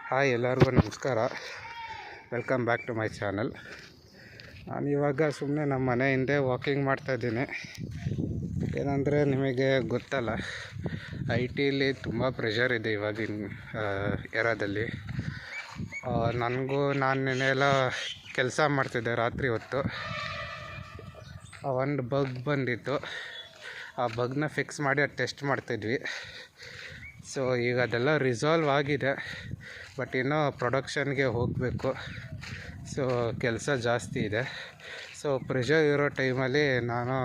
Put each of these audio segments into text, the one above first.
Hi, ಎಲ್ಲರಿಗೂ ನಮಸ್ಕಾರ. Welcome back to my channel. ನಾನಿವಾಗ ಸುಮ್ಮನೆ ನಮ್ಮ ಮನೆ ಹಿಂದೆ ವಾಕಿಂಗ್ ಮಾಡ್ತಾಯಿದ್ದೀನಿ. ಏನಂದರೆ ನಿಮಗೆ ಗೊತ್ತಲ್ಲ, IT ತುಂಬ ಪ್ರೆಷರ್ ಇದೆ ಇವಾಗಿನ ಏರಾದಲ್ಲಿ. ನಾನು ನೆನೆಲ್ಲ ಕೆಲಸ ಮಾಡ್ತಿದ್ದೆ ರಾತ್ರಿ ಹೊತ್ತು. ಒಂದು ಬಗ್ ಬಂದಿತ್ತು. ಆ ಬಗ್ನ ಫಿಕ್ಸ್ ಮಾಡಿ ಅದು ಟೆಸ್ಟ್ ಮಾಡ್ತಿದ್ವಿ. ಸೊ ಈಗ ಅದೆಲ್ಲ ರಿಸಾಲ್ವ್ ಆಗಿದೆ, ಬಟ್ ಇನ್ನೂ ಪ್ರೊಡಕ್ಷನ್ಗೆ ಹೋಗಬೇಕು. ಸೊ ಕೆಲಸ ಜಾಸ್ತಿ ಇದೆ. ಸೊ ಪ್ರೆಷರ್ ಇರೋ ಟೈಮಲ್ಲಿ ನಾನು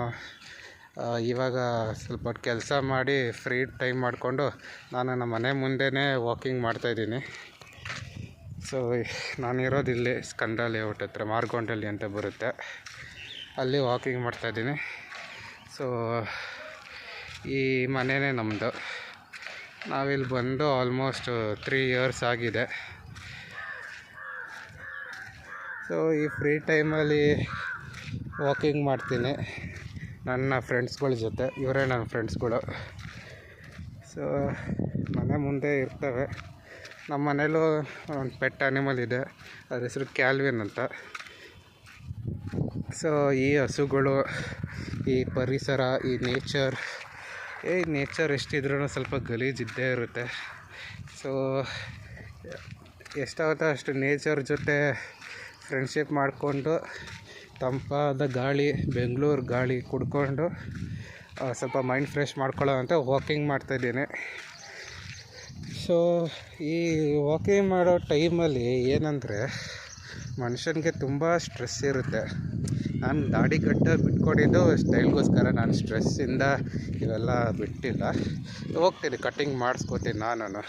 ಇವಾಗ ಸ್ವಲ್ಪ ಕೆಲಸ ಮಾಡಿ ಫ್ರೀ ಟೈಮ್ ಮಾಡಿಕೊಂಡು ನಾನು ನಮ್ಮ ಮನೆ ಮುಂದೆನೇ ವಾಕಿಂಗ್ ಮಾಡ್ತಾಯಿದ್ದೀನಿ. ಸೊ ನಾನಿರೋದಿಲ್ಲಿ ಸ್ಕಂದ ಲೇಔಟ್ ಹತ್ರ, ಮಾರ್ಗೊಂಡಲ್ಲಿ ಅಂತ ಬರುತ್ತೆ, ಅಲ್ಲಿ ವಾಕಿಂಗ್ ಮಾಡ್ತಾಯಿದ್ದೀನಿ. ಸೊ ಈ ಮನೆಯೇ ನಮ್ಮದು. ನಾವಿಲ್ಲಿ ಬಂದು ಆಲ್ಮೋಸ್ಟ್ 3 years ಆಗಿದೆ. ಸೊ ಈ ಫ್ರೀ ಟೈಮಲ್ಲಿ ವಾಕಿಂಗ್ ಮಾಡ್ತೀನಿ ನನ್ನ ಫ್ರೆಂಡ್ಸ್ಗಳ ಜೊತೆ. ಇವರೇ ನನ್ನ ಫ್ರೆಂಡ್ಸ್ಗಳು. ಸೊ ಮನೆ ಮುಂದೆ ಇರ್ತವೆ. ನಮ್ಮ ಮನೇಲೂ ಒಂದು ಪೆಟ್ ಆ್ಯನಿಮಲ್ ಇದೆ, ಅದ್ರ ಹೆಸರು ಕ್ಯಾಲ್ವಿನ್ ಅಂತ. ಸೊ ಈ ಹಸುಗಳು, ಈ ಪರಿಸರ, ಈ ನೇಚರ್ ಎಷ್ಟಿದ್ರೂ ಸ್ವಲ್ಪ ಗಲೀಜಿದ್ದೇ ಇರುತ್ತೆ. ಸೊ ಎಷ್ಟಾಗುತ್ತೋ ಅಷ್ಟು ನೇಚರ್ ಜೊತೆ ಫ್ರೆಂಡ್ಶಿಪ್ ಮಾಡಿಕೊಂಡು ತಂಪಾದ ಗಾಳಿ, ಬೆಂಗಳೂರು ಗಾಳಿ ಕುಡ್ಕೊಂಡು ಸ್ವಲ್ಪ ಮೈಂಡ್ ಫ್ರೆಶ್ ಮಾಡ್ಕೊಳ್ಳೋ ಅಂತ ವಾಕಿಂಗ್ ಮಾಡ್ತಾಯಿದ್ದೀನಿ. ಸೊ ಈ ವಾಕಿಂಗ್ ಮಾಡೋ ಟೈಮಲ್ಲಿ ಏನಂದರೆ, ಮನುಷ್ಯನಿಗೆ ತುಂಬ ಸ್ಟ್ರೆಸ್ ಇರುತ್ತೆ. ನಾನು ದಾಡಿ ಬಿಟ್ಕೊಂಡಿದ್ದು ಸ್ಟೈಲ್ಗೋಸ್ಕರ. ನಾನು ಸ್ಟ್ರೆಸ್ಸಿಂದ ಇವೆಲ್ಲ ಬಿಟ್ಟಿಲ್ಲ. ಹೋಗ್ತೀನಿ, ಕಟ್ಟಿಂಗ್ ಮಾಡಿಸ್ಕೋತೀನಿ ನಾನು.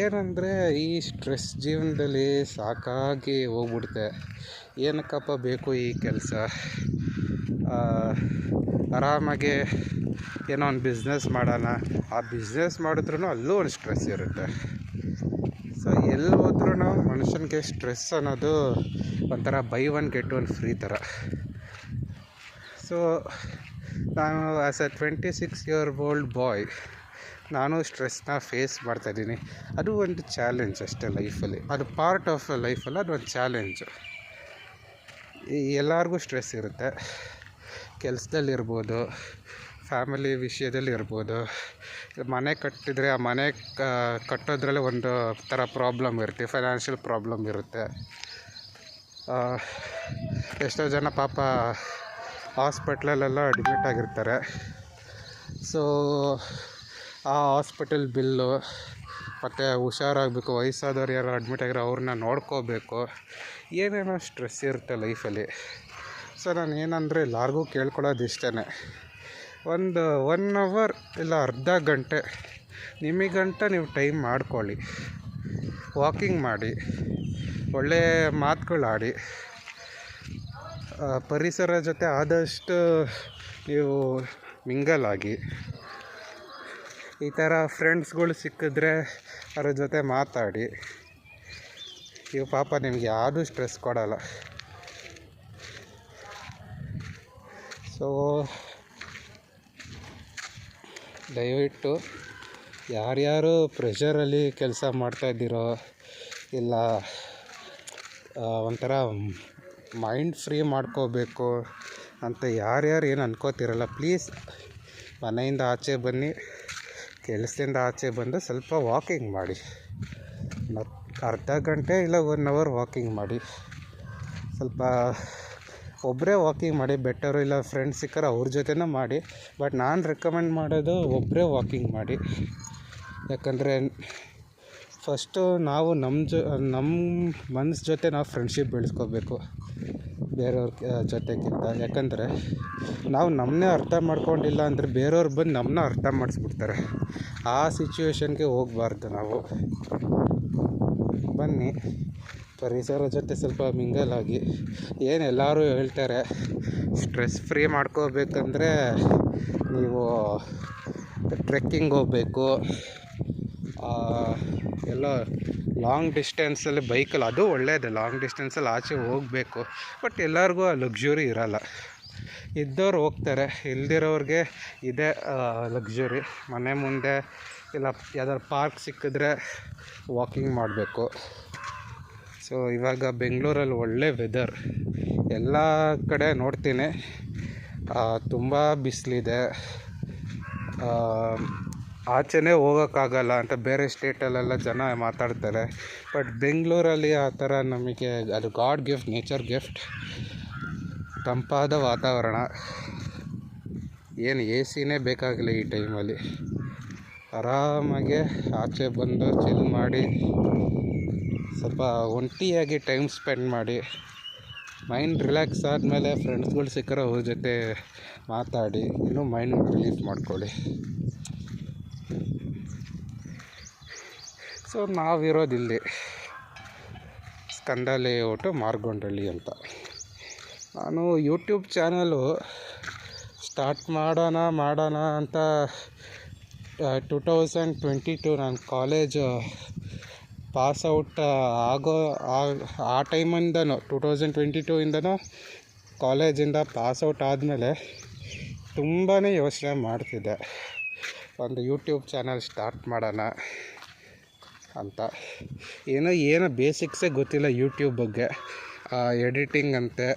ಏನಂದರೆ ಈ ಸ್ಟ್ರೆಸ್ ಜೀವನದಲ್ಲಿ ಸಾಕಾಗಿ ಹೋಗ್ಬಿಡುತ್ತೆ. ಏನಕ್ಕಪ್ಪ ಬೇಕು ಈ ಕೆಲಸ? ಆರಾಮಾಗಿ ಏನೋ ಒಂದು ಬಿಸ್ನೆಸ್ ಮಾಡೋಣ. ಆ ಬಿಸ್ನೆಸ್ ಮಾಡಿದ್ರೂ ಅಲ್ಲೂ ಒಂದು ಸ್ಟ್ರೆಸ್ ಇರುತ್ತೆ. ಸೊ ಎಲ್ಲಿ ಹೋದ್ರೂ ಮನುಷ್ಯನಿಗೆ ಸ್ಟ್ರೆಸ್ ಅನ್ನೋದು ಒಂಥರ ಬೈ 1 get 1 ಫ್ರೀ ಥರ. ಸೊ ನಾನು ಆ್ಯಸ್ ಎ 26-year-old ಬಾಯ್ ನಾನು ಸ್ಟ್ರೆಸ್ನ ಫೇಸ್ ಮಾಡ್ತಾಯಿದ್ದೀನಿ. ಅದು ಒಂದು ಚಾಲೆಂಜ್ ಅಷ್ಟೇ ಲೈಫಲ್ಲಿ. ಅದು ಪಾರ್ಟ್ ಆಫ್ ಲೈಫಲ್ಲ, ಅದು ಒಂದು ಚಾಲೆಂಜು. ಎಲ್ಲರಿಗೂ ಸ್ಟ್ರೆಸ್ ಇರುತ್ತೆ. ಕೆಲಸದಲ್ಲಿರ್ಬೋದು, ಫ್ಯಾಮಿಲಿ ವಿಷಯದಲ್ಲಿ ಇರ್ಬೋದು. ಮನೆ ಕಟ್ಟಿದರೆ ಆ ಮನೆ ಕಟ್ಟೋದ್ರಲ್ಲಿ ಒಂದು ಥರ ಪ್ರಾಬ್ಲಮ್ ಇರುತ್ತೆ, ಫೈನಾನ್ಷಿಯಲ್ ಪ್ರಾಬ್ಲಮ್ ಇರುತ್ತೆ. ಎಷ್ಟೋ ಜನ ಪಾಪ ಹಾಸ್ಪಿಟ್ಲಲ್ಲೆಲ್ಲ ಅಡ್ಮಿಟ್ ಆಗಿರ್ತಾರೆ. ಸೊ ಆ ಹಾಸ್ಪಿಟಲ್ ಬಿಲ್ಲು, ಮತ್ತು ಹುಷಾರಾಗಬೇಕು, ವಯಸ್ಸಾದವ್ರು ಯಾರು ಅಡ್ಮಿಟ್ ಆಗಿರೋ ಅವ್ರನ್ನ ನೋಡ್ಕೋಬೇಕು, ಏನೇನೋ ಸ್ಟ್ರೆಸ್ ಇರುತ್ತೆ ಲೈಫಲ್ಲಿ. ಸೊ ನಾನು ಏನಂದರೆ ಎಲ್ಲರಿಗೂ ಕೇಳ್ಕೊಳ್ಳೋದು ಇಷ್ಟೇ, ಒಂದು 1 hour ಇಲ್ಲ ಅರ್ಧ ಗಂಟೆ ನಿಮಗಂಟ ನೀವು ಟೈಮ್ ಮಾಡ್ಕೊಳ್ಳಿ. ವಾಕಿಂಗ್ ಮಾಡಿ, ಒಳ್ಳೆಯ ಮಾತುಗಳಾಡಿ, ಪರಿಸರ ಜೊತೆ ಆದಷ್ಟು ನೀವು ಮಿಂಗಲ್ ಆಗಿ. ಈ ಥರ ಫ್ರೆಂಡ್ಸ್ಗಳು ಸಿಕ್ಕಿದ್ರೆ ಅವ್ರ ಜೊತೆ ಮಾತಾಡಿ. ಇವು ಪಾಪ ನಿಮಗೆ ಯಾವುದೂ ಸ್ಟ್ರೆಸ್ ಕೊಡೋಲ್ಲ. ಸೊ ದಯವಿಟ್ಟು ಯಾರ್ಯಾರು ಪ್ರೆಷರಲ್ಲಿ ಕೆಲಸ ಮಾಡ್ತಾಯಿದ್ದೀರೋ, ಇಲ್ಲ ಒಂಥರ ಮೈಂಡ್ ಫ್ರೀ ಮಾಡ್ಕೋಬೇಕು ಅಂತ ಯಾರ್ಯಾರು ಏನು ಅನ್ಕೋತಿರಲ್ಲ, ಪ್ಲೀಸ್ ಮನೆಯಿಂದ ಆಚೆ ಬನ್ನಿ, ಕೆಲಸದಿಂದ ಆಚೆ ಬಂದು ಸ್ವಲ್ಪ ವಾಕಿಂಗ್ ಮಾಡಿ. ಅರ್ಧ ಗಂಟೆ ಇಲ್ಲ 1 hour ವಾಕಿಂಗ್ ಮಾಡಿ. ಸ್ವಲ್ಪ ಒಬ್ಬರೇ ವಾಕಿಂಗ್ ಮಾಡಿ ಬೆಟರು, ಇಲ್ಲ ಫ್ರೆಂಡ್ಸ್ ಸಿಕ್ಕರೆ ಅವ್ರ ಜೊತೆನೂ ಮಾಡಿ. ಬಟ್ ನಾನು ರೆಕಮೆಂಡ್ ಮಾಡೋದು ಒಬ್ಬರೇ ವಾಕಿಂಗ್ ಮಾಡಿ. ಯಾಕಂದರೆ ಫಸ್ಟು ನಾವು ನಮ್ಮ ಮನಸ್ಸು ಜೊತೆ ನಾವು ಫ್ರೆಂಡ್ಶಿಪ್ ಬೆಳೆಸ್ಕೋಬೇಕು ಬೇರೆಯವ್ರ ಜೊತೆಗಿಂತ. ಯಾಕಂದರೆ ನಾವು ನಮ್ಮನ್ನೇ ಅರ್ಥ ಮಾಡ್ಕೊಂಡಿಲ್ಲ ಅಂದರೆ ಬೇರೆಯವ್ರು ಬಂದು ನಮ್ಮನ್ನ ಅರ್ಥ ಮಾಡಿಸ್ಬಿಡ್ತಾರೆ. ಆ ಸಿಚುವೇಶನ್ಗೆ ಹೋಗಬಾರ್ದು ನಾವು. ಬನ್ನಿ, ಪರಿಸರ ಜೊತೆ ಸ್ವಲ್ಪ ಮಿಂಗಲ್ ಆಗಿ. ಏನು ಎಲ್ಲರೂ ಹೇಳ್ತಾರೆ, ಸ್ಟ್ರೆಸ್ ಫ್ರೀ ಮಾಡ್ಕೋಬೇಕಂದ್ರೆ ನೀವು ಟ್ರೆಕ್ಕಿಂಗ್ ಹೋಗಬೇಕು, ಎಲ್ಲ ಲಾಂಗ್ ಡಿಸ್ಟೆನ್ಸಲ್ಲಿ ಬೈಕಲ್ಲಿ, ಅದು ಒಳ್ಳೆಯದು, ಲಾಂಗ್ ಡಿಸ್ಟೆನ್ಸಲ್ಲಿ ಆಚೆ ಹೋಗಬೇಕು. ಬಟ್ ಎಲ್ಲರಿಗೂ ಆ ಲಕ್ಸುರಿ ಇರೋಲ್ಲ. ಇದ್ದವ್ರು ಹೋಗ್ತಾರೆ, ಇಲ್ದಿರೋರಿಗೆ ಇದೇ ಲಕ್ಸುರಿ. ಮನೆ ಮುಂದೆ ಇಲ್ಲ ಯಾವ್ದಾದ್ರು ಪಾರ್ಕ್ ಸಿಕ್ಕಿದ್ರೆ ವಾಕಿಂಗ್ ಮಾಡಬೇಕು. ಸೊ ಇವಾಗ ಬೆಂಗಳೂರಲ್ಲಿ ಒಳ್ಳೆ ವೆದರ್, ಎಲ್ಲ ಕಡೆ ನೋಡ್ತೀನಿ ತುಂಬ ಬಿಸಿಲಿದೆ, ಆಚೆನೇ ಹೋಗೋಕ್ಕಾಗಲ್ಲ ಅಂತ ಬೇರೆ ಸ್ಟೇಟಲ್ಲೆಲ್ಲ ಜನ ಮಾತಾಡ್ತಾರೆ. ಬಟ್ ಬೆಂಗಳೂರಲ್ಲಿ ಆ ಥರ ನಮಗೆ ಅದು ಗಾಡ್ ಗಿಫ್ಟ್, ನೇಚರ್ ಗಿಫ್ಟ್. ತಂಪಾದ ವಾತಾವರಣ, ಏನು ಎ ಸಿನೇ ಬೇಕಾಗಿಲ್ಲ ಈ ಟೈಮಲ್ಲಿ. ಆರಾಮಾಗಿ ಆಚೆ ಬಂದು ಚಿಲ್ ಮಾಡಿ ಸ್ವಲ್ಪ ಒಂಟಿಯಾಗಿ ಟೈಮ್ ಸ್ಪೆಂಡ್ ಮಾಡಿ ಮೈಂಡ್ ರಿಲ್ಯಾಕ್ಸ್ ಆದಮೇಲೆ ಫ್ರೆಂಡ್ಸ್ಗಳು ಸಿಕ್ಕರೆ ಅವ್ರ ಜೊತೆ ಮಾತಾಡಿ ಇನ್ನೂ ಮೈಂಡ್ ರಿಲೀಫ್ ಮಾಡ್ಕೊಳ್ಳಿ. ಸೊ ನಾವಿರೋದಿಲ್ಲಿ ಸ್ಕಂದ ಲೇಔಟು ಮಾರ್ಗೊಂಡಳ್ಳಿ ಅಂತ. ನಾನು ಯೂಟ್ಯೂಬ್ ಚಾನಲು ಸ್ಟಾರ್ಟ್ ಮಾಡೋಣ ಅಂತ 2022 ನಾನು ಕಾಲೇಜು ಪಾಸ್ಔಟ್ ಆಗೋ ಆ ಟೈಮಿಂದನೂ 2022 ಕಾಲೇಜಿಂದ ಪಾಸ್ಔಟ್ ಆದಮೇಲೆ ತುಂಬಾ ಯೋಚನೆ ಮಾಡ್ತಿದ್ದೆ ಒಂದು ಯೂಟ್ಯೂಬ್ ಚಾನಲ್ ಸ್ಟಾರ್ಟ್ ಮಾಡೋಣ ಅಂತ. ಏನೋ ಬೇಸಿಕ್ಸೇ ಗೊತ್ತಿಲ್ಲ ಯೂಟ್ಯೂಬ್ ಬಗ್ಗೆ. ಎಡಿಟಿಂಗ್ ಅಂತೆ,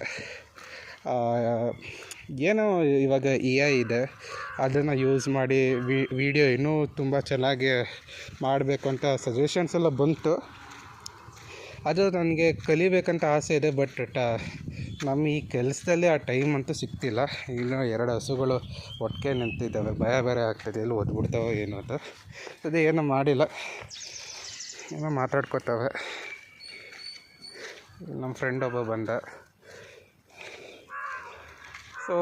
ಏನೋ ಇವಾಗ AI ಇದೆ, ಅದನ್ನು ಯೂಸ್ ಮಾಡಿ ವಿಡಿಯೋ ಇನ್ನೂ ತುಂಬ ಚೆನ್ನಾಗಿ ಮಾಡಬೇಕು ಅಂತ ಸಜೆಷನ್ಸ್ ಎಲ್ಲ ಬಂತು. ಅದು ನನಗೆ ಕಲಿಬೇಕಂತ ಆಸೆ ಇದೆ. ಬಟ್ ನಮ್ಮ ಈ ಕೆಲಸದಲ್ಲಿ ಆ ಟೈಮ್ ಅಂತೂ ಸಿಗ್ತಿಲ್ಲ. ಇನ್ನೂ 2 ಹಸುಗಳು ಒಟ್ಟಿಗೆ ನಿಂತಿದ್ದಾವೆ, ಭಯ ಬೇರೆ ಆಗ್ತದೆ ಎಲ್ಲಿ ಒದ್ಬಿಡ್ತಾವೋ ಏನೋ ಅಂತ. ಅದೇ ಏನೂ ಮಾಡಿಲ್ಲ, ಏನೋ ಮಾತಾಡ್ಕೊತಾವೆ. ನಮ್ಮ ಫ್ರೆಂಡ್ ಒಬ್ಬ ಬಂದ. ಸೊ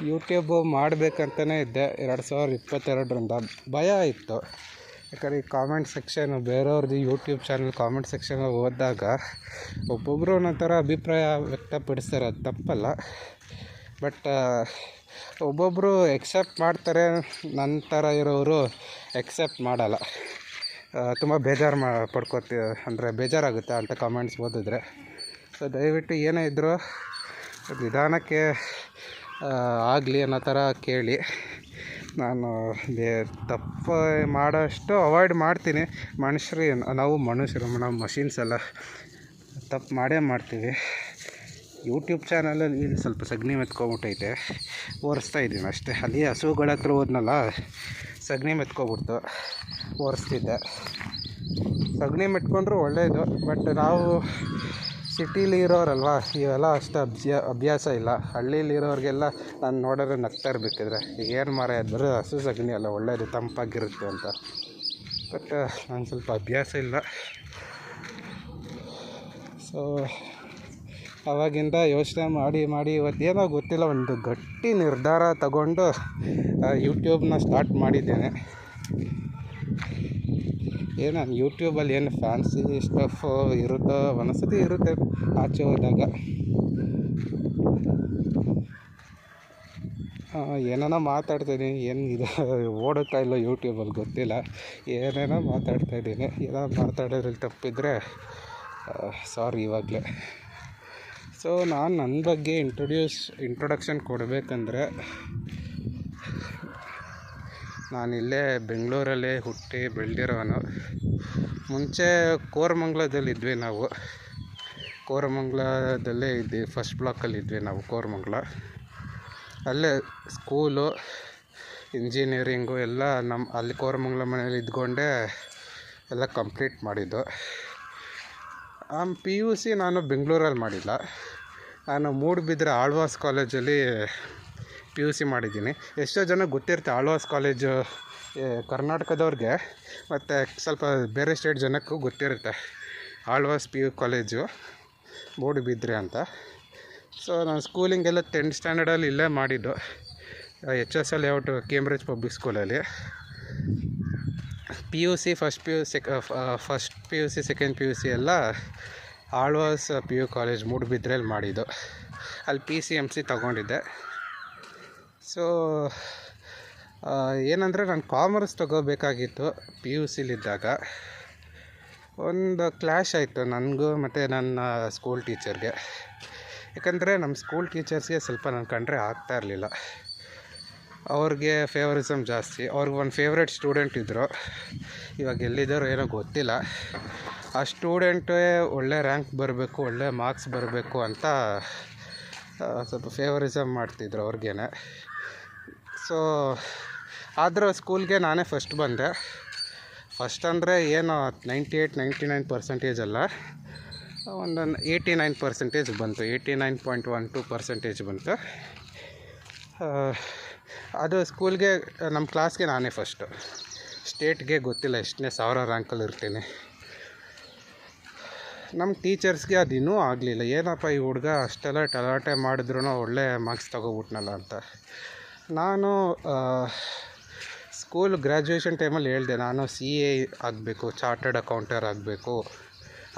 ಯೂಟ್ಯೂಬು ಮಾಡಬೇಕಂತಲೇ ಇದ್ದೆ 2022ರಿಂದ. ಭಯ ಇತ್ತು, ಯಾಕಂದರೆ ಈ ಕಾಮೆಂಟ್ ಸೆಕ್ಷನ್ ಬೇರೆಯವ್ರದ್ದು ಯೂಟ್ಯೂಬ್ ಚಾನಲ್ ಕಾಮೆಂಟ್ ಸೆಕ್ಷನ್ ಓದಿದಾಗ ಒಬ್ಬೊಬ್ಬರು ಒಂದೊಂಥರ ಅಭಿಪ್ರಾಯ ವ್ಯಕ್ತಪಡಿಸ್ತಾರೆ, ಅದು ತಪ್ಪಲ್ಲ. ಬಟ್ ಒಬ್ಬೊಬ್ಬರು ಎಕ್ಸೆಪ್ಟ್ ಮಾಡ್ತಾರೆ, ನನ್ನ ಥರ ಇರೋರು ಎಕ್ಸೆಪ್ಟ್ ಮಾಡಲ್ಲ. ತುಂಬ ಬೇಜಾರು ಅಂದರೆ ಬೇಜಾರಾಗುತ್ತೆ ಅಂತ ಕಾಮೆಂಟ್ಸ್ ಓದಿದ್ರೆ. ಸೊ ದಯವಿಟ್ಟು ಏನೇ ಇದ್ದರೂ ನಿಧಾನಕ್ಕೆ ಆಗಲಿ ಅನ್ನೋ ಥರ ಕೇಳಿ. ನಾನು ತಪ್ಪು ಮಾಡೋಷ್ಟು ಅವಾಯ್ಡ್ ಮಾಡ್ತೀನಿ. ನಾವು ಮನುಷ್ಯರು, ನಾವು ಮಷಿನ್ಸ್ ಅಲ್ಲ, ತಪ್ಪು ಮಾಡೇ ಮಾಡ್ತೀವಿ. ಯೂಟ್ಯೂಬ್ ಚಾನಲಲ್ಲಿ ಸ್ವಲ್ಪ ಸಗಣಿ ಮೆತ್ಕೊಬಿಟ್ಟೈತೆ, ಒರೆಸ್ತಾಯಿದ್ದೀನಿ ಅಷ್ಟೇ. ಅಲ್ಲಿ ಹಸುಗಳ ಹತ್ರ ಹೋದ್ನಲ್ಲ, ಸಗಣಿ ಮೆತ್ಕೊಬಿಡ್ತು, ಒರೆಸ್ತಿದ್ದೆ. ಸಗಣಿ ಮೆಟ್ಕೊಂಡ್ರೂ ಒಳ್ಳೆಯದು. ಬಟ್ ನಾವು ಸಿಟೀಲಿ ಇರೋರಲ್ವ, ಇವೆಲ್ಲ ಅಷ್ಟು ಅಭ್ಯಾಸ ಇಲ್ಲ. ಹಳ್ಳೀಲಿರೋರಿಗೆಲ್ಲ ನಾನು ನೋಡಿದ್ರೆ ನಗ್ತಾ ಇರಬೇಕಿದ್ರೆ, ಏನು ಮಾರ ಅದು ಬರೋ ಹಸು ಸಗಣಿ ಅಲ್ಲ ಒಳ್ಳೆಯದು, ತಂಪಾಗಿರುತ್ತೆ ಅಂತ. ಬಟ್ ನಾನು ಸ್ವಲ್ಪ ಅಭ್ಯಾಸ ಇಲ್ಲ. ಸೊ ಆವಾಗಿಂದ ಯೋಚನೆ ಮಾಡಿ ಇವತ್ತೇನೋ ಗೊತ್ತಿಲ್ಲ, ಒಂದು ಗಟ್ಟಿ ನಿರ್ಧಾರ ತಗೊಂಡು ಯೂಟ್ಯೂಬ್ನ ಸ್ಟಾರ್ಟ್ ಮಾಡಿದ್ದೇನೆ. ನಾನು ಯೂಟ್ಯೂಬಲ್ಲಿ ಏನು ಫ್ಯಾನ್ಸಿ ಸ್ಟಫ್ ಇರುತ್ತೋ ಒಂದೊಂದ್ಸತಿ ಇರುತ್ತೆ ಆಚೆ ಹೋದಾಗ. ಏನೇನೋ ಮಾತಾಡ್ತೀನಿ, ಏನು ಇದು ಓಡುತ್ತಾ ಇಲ್ಲ ಯೂಟ್ಯೂಬಲ್ಲಿ ಗೊತ್ತಿಲ್ಲ, ಏನೇನೋ ಮಾತಾಡ್ತಾಯಿದ್ದೀನಿ. ಏನೋ ಮಾತಾಡೋದ್ರಲ್ಲಿ ತಪ್ಪಿದರೆ ಸಾರಿ ಇವಾಗಲೇ. ಸೊ ನಾನು ನನ್ನ ಬಗ್ಗೆ ಇಂಟ್ರೊಡಕ್ಷನ್ ಕೊಡಬೇಕಂದ್ರೆ, ನಾನಿಲ್ಲೇ ಬೆಂಗಳೂರಲ್ಲೇ ಹುಟ್ಟಿ ಬೆಳೆದಿರೋನು. ಮುಂಚೆ ಕೋರಮಂಗ್ಲದಲ್ಲಿದ್ವಿ ನಾವು. ಕೋರಮಂಗ್ಲದಲ್ಲೇ ಇದ್ವಿ, ಫಸ್ಟ್ ಬ್ಲಾಕಲ್ಲಿದ್ವಿ ನಾವು ಕೋರಮಂಗ್ಲ. ಅಲ್ಲೇ ಸ್ಕೂಲು, ಇಂಜಿನಿಯರಿಂಗು ಎಲ್ಲ ಅಲ್ಲಿ ಕೋರಮಂಗ್ಲ ಮನೇಲಿ ಇದ್ಕೊಂಡೇ ಎಲ್ಲ ಕಂಪ್ಲೀಟ್ ಮಾಡಿದ್ದು. PUC ನಾನು ಬೆಂಗಳೂರಲ್ಲಿ ಮಾಡಿಲ್ಲ. ನಾನು ಮೂಡುಬಿದ್ರೆ ಆಳ್ವಾಸ್ ಕಾಲೇಜಲ್ಲಿ PUC ಮಾಡಿದ್ದೀನಿ. ಎಷ್ಟೋ ಜನ ಗೊತ್ತಿರುತ್ತೆ ಆಳ್ವಾಸ್ ಕಾಲೇಜು ಕರ್ನಾಟಕದವ್ರಿಗೆ, ಮತ್ತು ಸ್ವಲ್ಪ ಬೇರೆ ಸ್ಟೇಟ್ ಜನಕ್ಕೂ ಗೊತ್ತಿರುತ್ತೆ ಆಳ್ವಾಸ್ PU ಕಾಲೇಜು ಮೂಡುಬಿದ್ರೆ ಅಂತ. ಸೊ ನಾನು ಸ್ಕೂಲಿಂಗೆಲ್ಲ 10th ಸ್ಟ್ಯಾಂಡರ್ಡಲ್ಲಿ ಇಲ್ಲೇ ಮಾಡಿದ್ದು, HSL ಲೇಔಟು ಕೇಂಬ್ರಿಡ್ಜ್ ಪಬ್ಲಿಕ್ ಸ್ಕೂಲಲ್ಲಿ. PUC first PUC second PUC ಎಲ್ಲ ಆಳ್ವಾಸ್ PU ಕಾಲೇಜ್ ಮೂಡುಬಿದ್ರೆಯಲ್ಲಿ ಮಾಡಿದ್ದು. ಅಲ್ಲಿ PCMC ತೊಗೊಂಡಿದ್ದೆ. ಸೊ ಏನಂದರೆ ನಾನು ಕಾಮರ್ಸ್ ತೊಗೋಬೇಕಾಗಿತ್ತು. PUCಲಿದ್ದಾಗ ಒಂದು ಕ್ಲ್ಯಾಶ್ ಆಯಿತು ನನಗೂ ಮತ್ತು ನನ್ನ ಸ್ಕೂಲ್ ಟೀಚರ್ಗೆ. ಯಾಕಂದರೆ ನಮ್ಮ ಸ್ಕೂಲ್ ಟೀಚರ್ಸ್ಗೆ ಸ್ವಲ್ಪ ನನ್ನ ಕಂಡ್ರೆ ಆಗ್ತಾಯಿರಲಿಲ್ಲ. ಅವ್ರಿಗೆ ಫೇವರಿಸಮ್ ಜಾಸ್ತಿ. ಅವ್ರಿಗೆ ಒಂದು ಫೇವ್ರೆಟ್ ಸ್ಟೂಡೆಂಟ್ ಇದ್ದರು, ಇವಾಗ ಎಲ್ಲಿದ್ದಾರೋ ಏನೋ ಗೊತ್ತಿಲ್ಲ. ಆ ಸ್ಟೂಡೆಂಟೇ ಒಳ್ಳೆ ರ್ಯಾಂಕ್ ಬರಬೇಕು, ಒಳ್ಳೆ ಮಾರ್ಕ್ಸ್ ಬರಬೇಕು ಅಂತ ಸ್ವಲ್ಪ ಫೇವರಿಸಮ್ ಮಾಡ್ತಿದ್ರು ಅವ್ರಿಗೇನೆ. ಸೊ ಆದರೂ ಸ್ಕೂಲ್ಗೆ ನಾನೇ ಫಸ್ಟ್ ಬಂದೆ. ಫಸ್ಟ್ ಅಂದರೆ ಏನು 98-99% ಅಲ್ಲ, ಒಂದು 89% ಬಂತು. 89.12% ಬಂತು. ಅದು ಸ್ಕೂಲ್ಗೆ, ನಮ್ಮ ಕ್ಲಾಸ್ಗೆ ನಾನೇ ಫಸ್ಟು. ಸ್ಟೇಟ್ಗೆ ಗೊತ್ತಿಲ್ಲ ಎಷ್ಟನೇ 1000 ರ್ಯಾಂಕಲ್ಲಿ ಇರ್ತೀನಿ. ನಮ್ಮ ಟೀಚರ್ಸ್ಗೆ ಅದು ಇನ್ನೂ ಆಗಲಿಲ್ಲ, ಏನಪ್ಪ ಈ ಹುಡುಗ ಅಷ್ಟೆಲ್ಲ ಗಲಾಟೆ ಮಾಡಿದ್ರೂ ಒಳ್ಳೆ ಮಾರ್ಕ್ಸ್ ತೊಗೊಬಿಟ್ನಲ್ಲ ಅಂತ. ನಾನು ಸ್ಕೂಲ್ ಗ್ರ್ಯಾಜುಯೇಷನ್ ಟೈಮಲ್ಲಿ ಹೇಳಿದೆ, ನಾನು CA ಆಗಬೇಕು, ಚಾರ್ಟರ್ಡ್ ಅಕೌಂಟರ್ ಆಗಬೇಕು.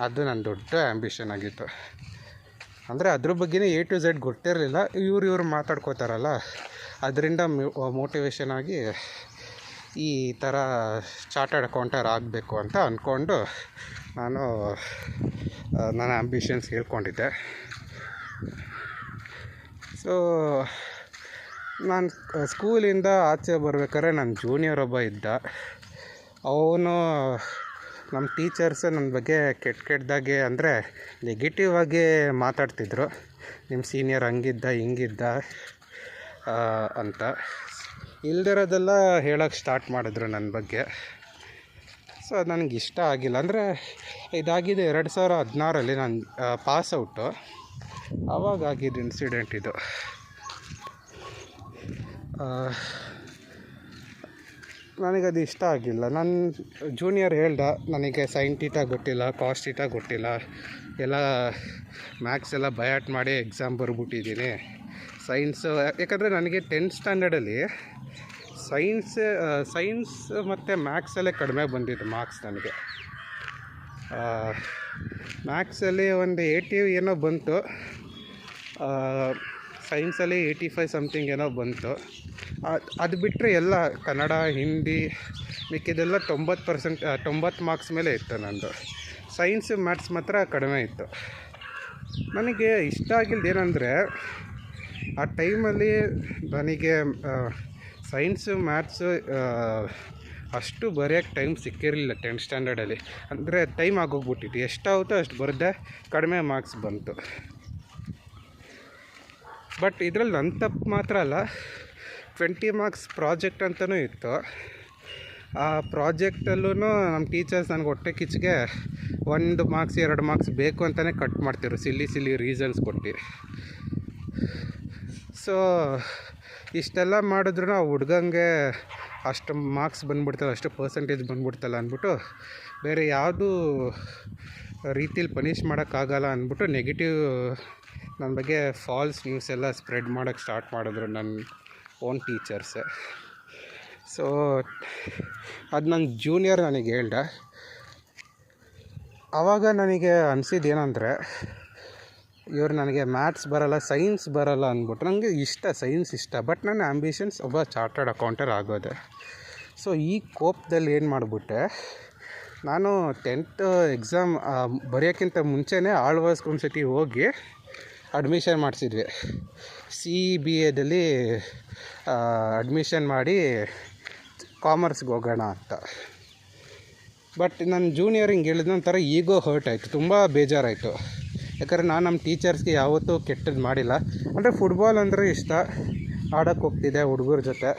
ಅದು ನನ್ನ ದೊಡ್ಡ ಆ್ಯಂಬಿಷನ್ ಆಗಿತ್ತು. ಅಂದರೆ ಅದ್ರ ಬಗ್ಗೆನೇ A to Z ಗೊತ್ತಿರಲಿಲ್ಲ. ಇವ್ರು ಮಾತಾಡ್ಕೋತಾರಲ್ಲ, ಅದರಿಂದ ಮೋಟಿವೇಶನ್ ಆಗಿ ಈ ಥರ ಚಾರ್ಟರ್ಡ್ ಅಕೌಂಟರ್ ಆಗಬೇಕು ಅಂತ ಅಂದ್ಕೊಂಡು ನಾನು ನನ್ನ ಆ್ಯಂಬಿಷನ್ಸ್ ಹೇಳ್ಕೊಂಡಿದ್ದೆ. ಸೊ ನಾನು ಸ್ಕೂಲಿಂದ ಆಚೆ ಬರ್ಬೇಕಾದ್ರೆ ನನ್ನ ಜೂನಿಯರ್ ಒಬ್ಬ ಇದ್ದ. ಅವನು ನಮ್ಮ ಟೀಚರ್ಸ್ ನನ್ನ ಬಗ್ಗೆ ಕೆಟ್ಟದಾಗೆ, ಅಂದರೆ ನೆಗೆಟಿವ್ ಆಗಿ ಮಾತಾಡ್ತಿದ್ರು. ನಿಮ್ಮ ಸೀನಿಯರ್ ಹಂಗಿದ್ದ ಹಿಂಗಿದ್ದ ಅಂತ ಇಲ್ದಿರೋದೆಲ್ಲ ಹೇಳೋಕ್ಕೆ ಸ್ಟಾರ್ಟ್ ಮಾಡಿದ್ರು ನನ್ನ ಬಗ್ಗೆ. ಸೊ ಅದು ನನಗೆ ಇಷ್ಟ ಆಗಿಲ್ಲ. ಅಂದರೆ ಇದಾಗಿದೆ 2016 ನಾನು ಪಾಸೌಟು, ಆವಾಗ ಆಗಿದ್ದು ಇನ್ಸಿಡೆಂಟ್ ಇದು. ನನಗದು ಇಷ್ಟ ಆಗಿಲ್ಲ. ನನ್ನ ಜೂನಿಯರ್ ಹೇಳ್ದ, ನನಗೆ ಸೈನ್ ಟೀಟಾ ಗೊತ್ತಿಲ್ಲ, ಕಾಸ್ಟ್ ಟೀಟಾ ಗೊತ್ತಿಲ್ಲ, ಎಲ್ಲ ಮ್ಯಾಥ್ಸ್ ಎಲ್ಲ ಬಯಾಟ್ ಮಾಡಿ ಎಕ್ಸಾಮ್ ಬರ್ಬಿಟ್ಟಿದ್ದೀನಿ. ಸೈನ್ಸು ಯಾಕಂದರೆ ನನಗೆ 10th ಸ್ಟ್ಯಾಂಡರ್ಡಲ್ಲಿ ಸೈನ್ಸ್ ಮತ್ತು ಮ್ಯಾಥ್ಸಲ್ಲೇ ಕಡಿಮೆ ಬಂದಿದ್ದು ಮಾರ್ಕ್ಸ್ ನನಗೆ. ಮ್ಯಾಥ್ಸಲ್ಲಿ ಒಂದು 80 ಏನೋ ಬಂತು, ಸೈನ್ಸಲ್ಲಿ 85 ಸಮಥಿಂಗ್ ಏನೋ ಬಂತು. ಅದು ಬಿಟ್ಟರೆ ಎಲ್ಲ ಕನ್ನಡ, ಹಿಂದಿ ಮಿಕ್ಕಿದೆಲ್ಲ 90 ಮಾರ್ಕ್ಸ್ ಮೇಲೆ ಇತ್ತು ನಂದು. ಸೈನ್ಸ್ ಮ್ಯಾಥ್ಸ್ ಮಾತ್ರ ಕಡಿಮೆ ಇತ್ತು. ನನಗೆ ಇಷ್ಟ ಆಗಿದ್ದು ಏನಂದರೆ, ಆ ಟೈಮಲ್ಲಿ ನನಗೆ ಸೈನ್ಸು ಮ್ಯಾಥ್ಸು ಅಷ್ಟು ಬರೆಯೋಕ್ಕೆ ಟೈಮ್ ಸಿಕ್ಕಿರಲಿಲ್ಲ 10th ಸ್ಟ್ಯಾಂಡರ್ಡಲ್ಲಿ. ಅಂದರೆ ಟೈಮ್ ಆಗೋಗ್ಬಿಟ್ಟಿತ್ತು, ಎಷ್ಟಾಗುತ್ತೋ ಅಷ್ಟು ಬರೆದೆ, ಕಡಿಮೆ ಮಾರ್ಕ್ಸ್ ಬಂತು. ಬಟ್ ಇದರಲ್ಲಿ ನನ್ನ ತಪ್ಪು ಮಾತ್ರ ಅಲ್ಲ, 20 ಮಾರ್ಕ್ಸ್ ಪ್ರಾಜೆಕ್ಟ್ ಅಂತಲೂ ಇತ್ತು. ಆ ಪ್ರಾಜೆಕ್ಟಲ್ಲೂ ನಮ್ಮ ಟೀಚರ್ಸ್ ನನಗೆ ಹೊಟ್ಟೆ ಕಿಚ್ಚಿಗೆ 1 ಮಾರ್ಕ್ಸ್ 2 ಮಾರ್ಕ್ಸ್ ಬೇಕು ಅಂತಲೇ ಕಟ್ ಮಾಡ್ತಿದ್ರು, ಸಿಲ್ಲಿ ರೀಸನ್ಸ್ ಕೊಟ್ಟು. ಸೊ ಇಷ್ಟೆಲ್ಲ ಮಾಡಿದ್ರು ಆ ಹುಡ್ಗಂಗೆ ಅಷ್ಟು ಮಾರ್ಕ್ಸ್ ಬಂದ್ಬಿಡ್ತಲ್ಲ, ಅಷ್ಟು ಪರ್ಸೆಂಟೇಜ್ ಬಂದ್ಬಿಡ್ತಲ್ಲ ಅಂದ್ಬಿಟ್ಟು ಬೇರೆ ಯಾವುದೂ ರೀತಿಲಿ ಪನಿಷ್ ಮಾಡೋಕ್ಕಾಗಲ್ಲ ಅಂದ್ಬಿಟ್ಟು ನೆಗೆಟಿವ್ ನನ್ನ ಬಗ್ಗೆ ಫಾಲ್ಸ್ ನ್ಯೂಸ್ ಎಲ್ಲ ಸ್ಪ್ರೆಡ್ ಮಾಡೋಕ್ಕೆ ಸ್ಟಾರ್ಟ್ ಮಾಡಿದ್ರು ನನ್ನ ಓನ್ ಟೀಚರ್ಸ್. ಸೊ ಅದು ನನ್ನ ಜೂನಿಯರ್ ನನಗೆ ಹೇಳ್ದ. ಆವಾಗ ನನಗೆ ಅನಿಸಿದ್ದು ಏನಂದರೆ, ಇವರು ನನಗೆ ಮ್ಯಾಥ್ಸ್ ಬರೋಲ್ಲ, ಸೈನ್ಸ್ ಬರೋಲ್ಲ ಅಂದ್ಬಿಟ್ಟು. ನನಗೆ ಇಷ್ಟ, ಸೈನ್ಸ್ ಇಷ್ಟ, ಬಟ್ ನನ್ನ ಆ್ಯಂಬಿಷನ್ಸ್ ಒಬ್ಬ ಚಾರ್ಟರ್ಡ್ ಅಕೌಂಟರ್ ಆಗೋದೆ. ಸೊ ಈ ಕೋಪದಲ್ಲಿ ಏನು ಮಾಡಿಬಿಟ್ಟೆ, ನಾನು 10th ಎಕ್ಸಾಮ್ ಬರೆಯೋಕ್ಕಿಂತ ಮುಂಚೆನೇ ಆಳ್ವಾಸ್ಗೆ ಒಂದು ಸತಿ ಹೋಗಿ ಅಡ್ಮಿಷನ್ ಮಾಡಿಸಿದ್ವಿ. CBAದಲ್ಲಿ ಅಡ್ಮಿಷನ್ ಮಾಡಿ ಕಾಮರ್ಸ್ಗೆ ಹೋಗೋಣ ಅಂತ. ಬಟ್ ನನ್ನ ಜೂನಿಯರ್ ಹಿಂಗೆ ಹೇಳಿದ ನಂತರ ಈಗೋ ಹರ್ಟ್ ಆಯಿತು, ತುಂಬ ಬೇಜಾರಾಯಿತು. ಯಾಕಂದರೆ ನಾನು ನಮ್ಮ ಟೀಚರ್ಸ್ಗೆ ಯಾವತ್ತೂ ಕೆಟ್ಟದ್ದು ಮಾಡಿಲ್ಲ. ಅಂದರೆ ಫುಟ್ಬಾಲ್ ಅಂದರೆ ಇಷ್ಟ, ಆಡೋಕ್ಕೆ ಹೋಗ್ತಿದ್ದೆ ಹುಡುಗರ ಜೊತೆ.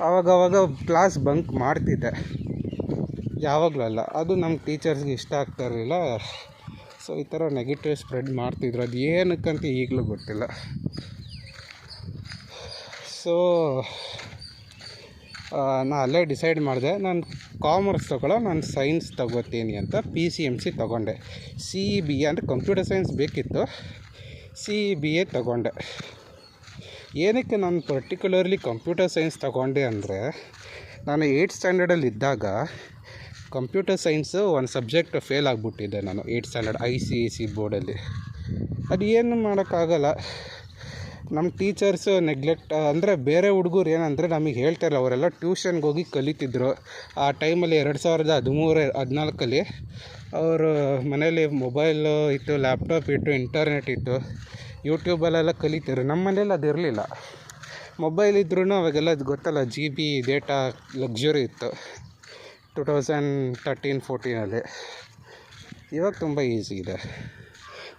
ಆವಾಗವಾಗ ಕ್ಲಾಸ್ ಬಂಕ್ ಮಾಡ್ತಿದ್ದೆ, ಯಾವಾಗಲೂ ಅಲ್ಲ. ಅದು ನಮ್ಮ ಟೀಚರ್ಸ್ಗೆ ಇಷ್ಟ ಆಗ್ತಾ ಇರಲಿಲ್ಲ. ಸೊ ಈ ಥರ ನೆಗೆಟಿವ್ ಸ್ಪ್ರೆಡ್ ಮಾಡ್ತಿದ್ರು, ಅದು ಏನಕ್ಕಂತ ಈಗಲೂ ಗೊತ್ತಿಲ್ಲ. ಸೊ ನಾನು ಅಲ್ಲೇ ಡಿಸೈಡ್ ಮಾಡಿದೆ, ನಾನು ಕಾಮರ್ಸ್ ತೊಗೊಳ್ಳೋ, ನಾನು ಸೈನ್ಸ್ ತೊಗೋತೀನಿ ಅಂತ PCMC ತೊಗೊಂಡೆ. CBA ಅಂದರೆ ಕಂಪ್ಯೂಟರ್ ಸೈನ್ಸ್ ಬೇಕಿತ್ತು, CBA ತೊಗೊಂಡೆ. ಏನಕ್ಕೆ ನಾನು ಪರ್ಟಿಕ್ಯುಲರ್ಲಿ ಕಂಪ್ಯೂಟರ್ ಸೈನ್ಸ್ ತೊಗೊಂಡೆ ಅಂದರೆ, ನಾನು 8th ಸ್ಟ್ಯಾಂಡರ್ಡಲ್ಲಿ ಇದ್ದಾಗ ಕಂಪ್ಯೂಟರ್ ಸೈನ್ಸು ಒಂದು ಸಬ್ಜೆಕ್ಟ್ ಫೇಲ್ ಆಗಿಬಿಟ್ಟಿದ್ದೆ ನಾನು 8th ಸ್ಟ್ಯಾಂಡರ್ಡ್ ICSE ಬೋರ್ಡಲ್ಲಿ. ಅದು ಏನು ಮಾಡೋಕ್ಕಾಗಲ್ಲ, ನಮ್ಮ ಟೀಚರ್ಸು ನೆಗ್ಲೆಕ್ಟ್. ಅಂದರೆ ಬೇರೆ ಹುಡುಗರು ಏನಂದರೆ ನಮಗೆ ಹೇಳ್ತಾರೆ, ಅವರೆಲ್ಲ ಟ್ಯೂಷನ್ಗೆ ಹೋಗಿ ಕಲಿತಿದ್ರು. ಆ ಟೈಮಲ್ಲಿ 2013-14 ಅವರು ಮನೇಲಿ ಮೊಬೈಲು ಇತ್ತು, ಲ್ಯಾಪ್ಟಾಪ್ ಇತ್ತು, ಇಂಟರ್ನೆಟ್ ಇತ್ತು, ಯೂಟ್ಯೂಬಲ್ಲೆಲ್ಲ ಕಲಿತಿದ್ರು. ನಮ್ಮ ಮನೇಲಿ ಅದು ಇರಲಿಲ್ಲ. ಮೊಬೈಲ್ ಇದ್ರೂ ಅವಾಗೆಲ್ಲ ಅದು ಗೊತ್ತಲ್ಲ, GB ಡೇಟಾ ಲಕ್ಸುರಿ ಇತ್ತು 2013-14 ಇವಾಗ ತುಂಬ ಈಸಿ ಇದೆ.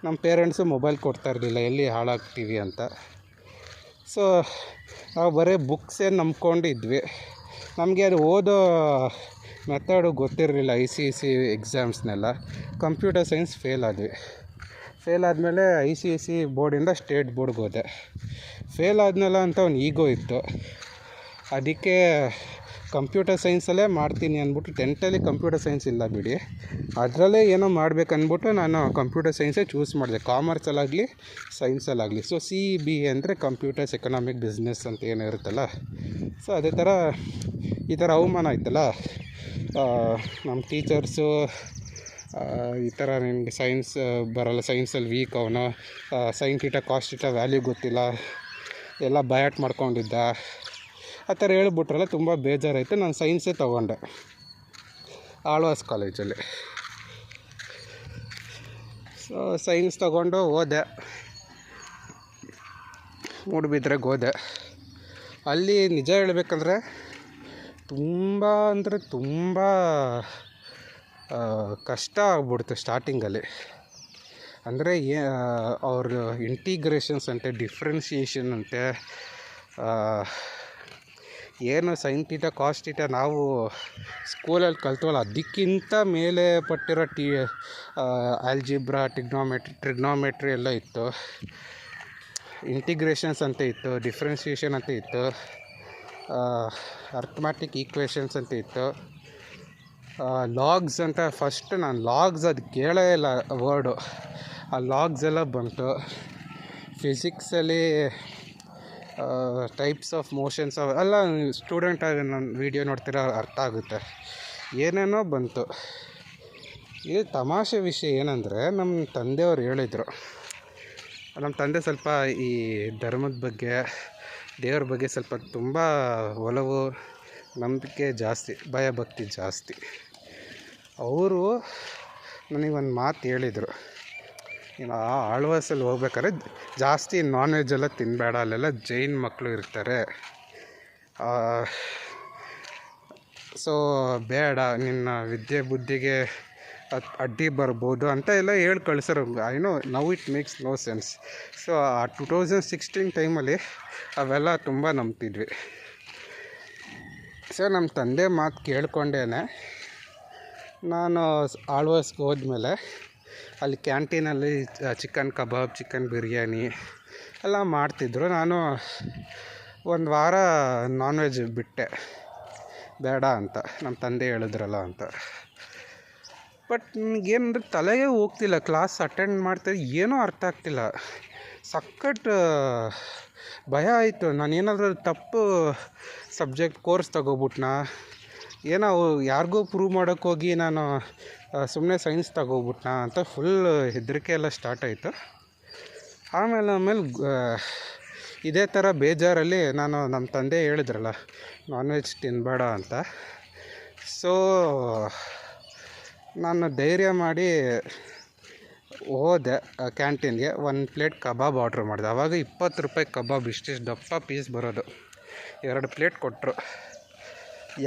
ನಮ್ಮ ಪೇರೆಂಟ್ಸು ಮೊಬೈಲ್ ಕೊಡ್ತಾ ಇರಲಿಲ್ಲ, ಎಲ್ಲಿ ಹಾಳಾಗ್ತೀವಿ ಅಂತ. ಸೊ ನಾವು ಬರೀ ಬುಕ್ಸೇ ನಂಬ್ಕೊಂಡಿದ್ವಿ. ನಮಗೆ ಅದು ಓದೋ ಮೆಥಡು ಗೊತ್ತಿರಲಿಲ್ಲ. ICSE ಎಕ್ಸಾಮ್ಸ್ನೆಲ್ಲ ಕಂಪ್ಯೂಟರ್ ಸೈನ್ಸ್ ಫೇಲ್ ಆದಮೇಲೆ ICSE ಬೋರ್ಡಿಂದ ಸ್ಟೇಟ್ ಬೋರ್ಡ್ಗೆ ಹೋದೆ. ಫೇಲ್ ಆದ್ನಲ್ಲ ಅಂತ ಒಂದು ಈಗೋ ಇತ್ತು. ಅದಕ್ಕೆ ಕಂಪ್ಯೂಟರ್ ಸೈನ್ಸಲ್ಲೇ ಮಾಡ್ತೀನಿ ಅಂದ್ಬಿಟ್ಟು, 10th ಕಂಪ್ಯೂಟರ್ ಸೈನ್ಸ್ ಇಲ್ಲ ಬಿಡಿ, ಅದರಲ್ಲೇ ಏನೋ ಮಾಡ್ಬೇಕಂದ್ಬಿಟ್ಟು ನಾನು ಕಂಪ್ಯೂಟರ್ ಸೈನ್ಸೇ ಚೂಸ್ ಮಾಡಿದೆ, ಕಾಮರ್ಸಲ್ಲಾಗಲಿ ಸೈನ್ಸಲ್ಲಾಗಲಿ. ಸೊ CEBA ಅಂದರೆ ಕಂಪ್ಯೂಟರ್ಸ್ ಎಕನಾಮಿಕ್ ಬಿಸ್ನೆಸ್ ಅಂತ ಏನೋ ಇರುತ್ತಲ್ಲ. ಸೊ ಅದೇ ಥರ ಈ ಥರ ಅವಮಾನ ಆಯ್ತಲ್ಲ ನಮ್ಮ ಟೀಚರ್ಸು, ಈ ಥರ ನಿನಗೆ ಸೈನ್ಸ್ ಬರೋಲ್ಲ, ಸೈನ್ಸಲ್ಲಿ ವೀಕ್ ಅವನು, sine theta cos theta value ಗೊತ್ತಿಲ್ಲ, ಎಲ್ಲ ಬಯಾಟ್ ಮಾಡ್ಕೊಂಡಿದ್ದ, ಆ ಥರ ಹೇಳ್ಬಿಟ್ರಲ್ಲ. ತುಂಬ ಬೇಜಾರಾಯಿತು. ನಾನು ಸೈನ್ಸೇ ತೊಗೊಂಡೆ ಆಳ್ವಾಸ್ ಕಾಲೇಜಲ್ಲಿ. ಸೊ ಸೈನ್ಸ್ ತೊಗೊಂಡು ಹೋದೆ, ಮೂಡುಬಿದ್ರೆಗೆ ಹೋದೆ. ಅಲ್ಲಿ ನಿಜ ಹೇಳಬೇಕಂದ್ರೆ ತುಂಬ ಅಂದರೆ ತುಂಬ ಕಷ್ಟ ಆಗ್ಬಿಡ್ತು ಸ್ಟಾರ್ಟಿಂಗಲ್ಲಿ. ಅಂದರೆ ಅವ್ರ ಇಂಟಿಗ್ರೇಷನ್ಸ್ ಅಂತೆ, ಡಿಫ್ರೆನ್ಷಿಯೇಷನ್ ಅಂತೆ, ಏನು ಸೈನ್ ಥೀಟಾ ಕಾಸ್ ಥೀಟಾ ನಾವು ಸ್ಕೂಲಲ್ಲಿ ಕಲ್ತವಲ್ಲ ಅದಕ್ಕಿಂತ ಮೇಲೆ ಪಟ್ಟಿರೋ ಆಲ್ಜಿಬ್ರಾ, ಟ್ರಿಗ್ನೋಮೆಟ್ರಿ ಎಲ್ಲ ಇತ್ತು. ಇಂಟಿಗ್ರೇಷನ್ಸ್ ಅಂತ ಇತ್ತು, ಡಿಫ್ರೆನ್ಷಿಯೇಷನ್ ಅಂತ ಇತ್ತು, ಅರ್ಥಮ್ಯಾಟಿಕ್ ಈಕ್ವೇಷನ್ಸ್ ಅಂತ ಇತ್ತು, ಲಾಗ್ಸ್ ಅಂತ. ಫಸ್ಟ್ ನಾನು ಲಾಗ್ಸ್ ಅದು ಕೇಳೇ ಇಲ್ಲ ವರ್ಡು, ಆ ಲಾಗ್ಸ್ ಎಲ್ಲ ಬಂತು. ಫಿಸಿಕ್ಸಲ್ಲಿ ಟೈಪ್ಸ್ ಆಫ್ ಮೋಷನ್ಸ್ ಎಲ್ಲ ಸ್ಟೂಡೆಂಟಾಗಿ ನಾನು ವೀಡಿಯೋ ನೋಡ್ತಿರೋ ಅರ್ಥ ಆಗುತ್ತೆ. ಏನೇನೋ ಬಂತು. ಇದು ತಮಾಷೆ ವಿಷಯ ಏನಂದರೆ, ನಮ್ಮ ತಂದೆಯವರು ಹೇಳಿದರು, ನಮ್ಮ ತಂದೆ ಸ್ವಲ್ಪ ಈ ಧರ್ಮದ ಬಗ್ಗೆ, ದೇವ್ರ ಬಗ್ಗೆ ಸ್ವಲ್ಪ ತುಂಬ ಒಲವು, ನಂಬಿಕೆ ಜಾಸ್ತಿ, ಭಯಭಕ್ತಿ ಜಾಸ್ತಿ. ಅವರು ನನಗೊಂದು ಮಾತು ಹೇಳಿದರು, ನೀನು ಆಳ್ವಾಸಲ್ಲಿ ಹೋಗ್ಬೇಕಾದ್ರೆ ಜಾಸ್ತಿ ನಾನ್ ವೆಜ್ ಎಲ್ಲ ತಿನ್ನಬೇಡ, ಅಲ್ಲೆಲ್ಲ ಜೈನ್ ಮಕ್ಕಳು ಇರ್ತಾರೆ, ಸೊ ಬೇಡ, ನಿನ್ನ ವಿದ್ಯೆ ಬುದ್ಧಿಗೆ ಅಡ್ಡಿ ಬರ್ಬೋದು ಅಂತ ಎಲ್ಲ ಹೇಳಿ ಕಳಿಸೋರು. I know now it makes no sense. So ಆ 2016 ಟೈಮಲ್ಲಿ ಅವೆಲ್ಲ ತುಂಬ ನಂಬ್ತಿದ್ವಿ. ಸೊ ನಮ್ಮ ತಂದೆ ಮಾತು ಕೇಳ್ಕೊಂಡೇ ನಾನು ಆಳ್ವಾಸ್ಗೆ ಹೋದ್ಮೇಲೆ ಅಲ್ಲಿ ಕ್ಯಾಂಟೀನಲ್ಲಿ ಚಿಕನ್ ಕಬಾಬ್, ಚಿಕನ್ ಬಿರಿಯಾನಿ ಎಲ್ಲ ಮಾಡ್ತಿದ್ರು. ನಾನು ಒಂದು ವಾರ ನಾನ್ ವೆಜ್ ಬಿಟ್ಟೆ, ಬೇಡ ಅಂತ ನಮ್ಮ ತಂದೆ ಹೇಳಿದ್ರಲ್ಲ ಅಂತ. ಬಟ್ ನನಗೇನಂದ್ರೆ ತಲೆಗೆ ಹೋಗ್ತಿಲ್ಲ, ಕ್ಲಾಸ್ ಅಟೆಂಡ್ ಮಾಡ್ತಾ ಏನೂ ಅರ್ಥ ಆಗ್ತಿಲ್ಲ, ಸಖತ್ ಭಯ ಆಯಿತು. ನಾನೇನಾದರೂ ತಪ್ಪು ಸಬ್ಜೆಕ್ಟ್ ಕೋರ್ಸ್ ತಗೋಬಿಟ್ನಾ, ಏನೋ ಯಾರಿಗೂ ಪ್ರೂವ್ ಮಾಡೋಕ್ಕೋಗಿ ನಾನು ಸುಮ್ಮನೆ ಸೈನ್ಸ್ ತಗೋಬಿಟ್ನಾ ಅಂತ ಫುಲ್ ಹೆದರಿಕೆ ಎಲ್ಲ ಸ್ಟಾರ್ಟ್ ಆಯಿತು. ಆಮೇಲೆ ಇದೇ ಥರ ಬೇಜಾರಲ್ಲಿ ನಾನು ನಮ್ಮ ತಂದೆ ಹೇಳಿದ್ರಲ್ಲ ನಾನ್ ವೆಜ್ ತಿನ್ನಬೇಡ ಅಂತ. ಸೊ ನಾನು ಧೈರ್ಯ ಮಾಡಿ ಹೋದೆ ಕ್ಯಾಂಟೀನ್ಗೆ, 1 ಪ್ಲೇಟ್ ಕಬಾಬ್ ಆರ್ಡ್ರ್ ಮಾಡಿದೆ. ಆವಾಗ 20 ರೂಪಾಯಿ ಕಬಾಬ್, ಇಷ್ಟಿಷ್ಟು ದಪ್ಪ ಪೀಸ್ ಬರೋದು, 2 ಪ್ಲೇಟ್ ಕೊಟ್ಟರು.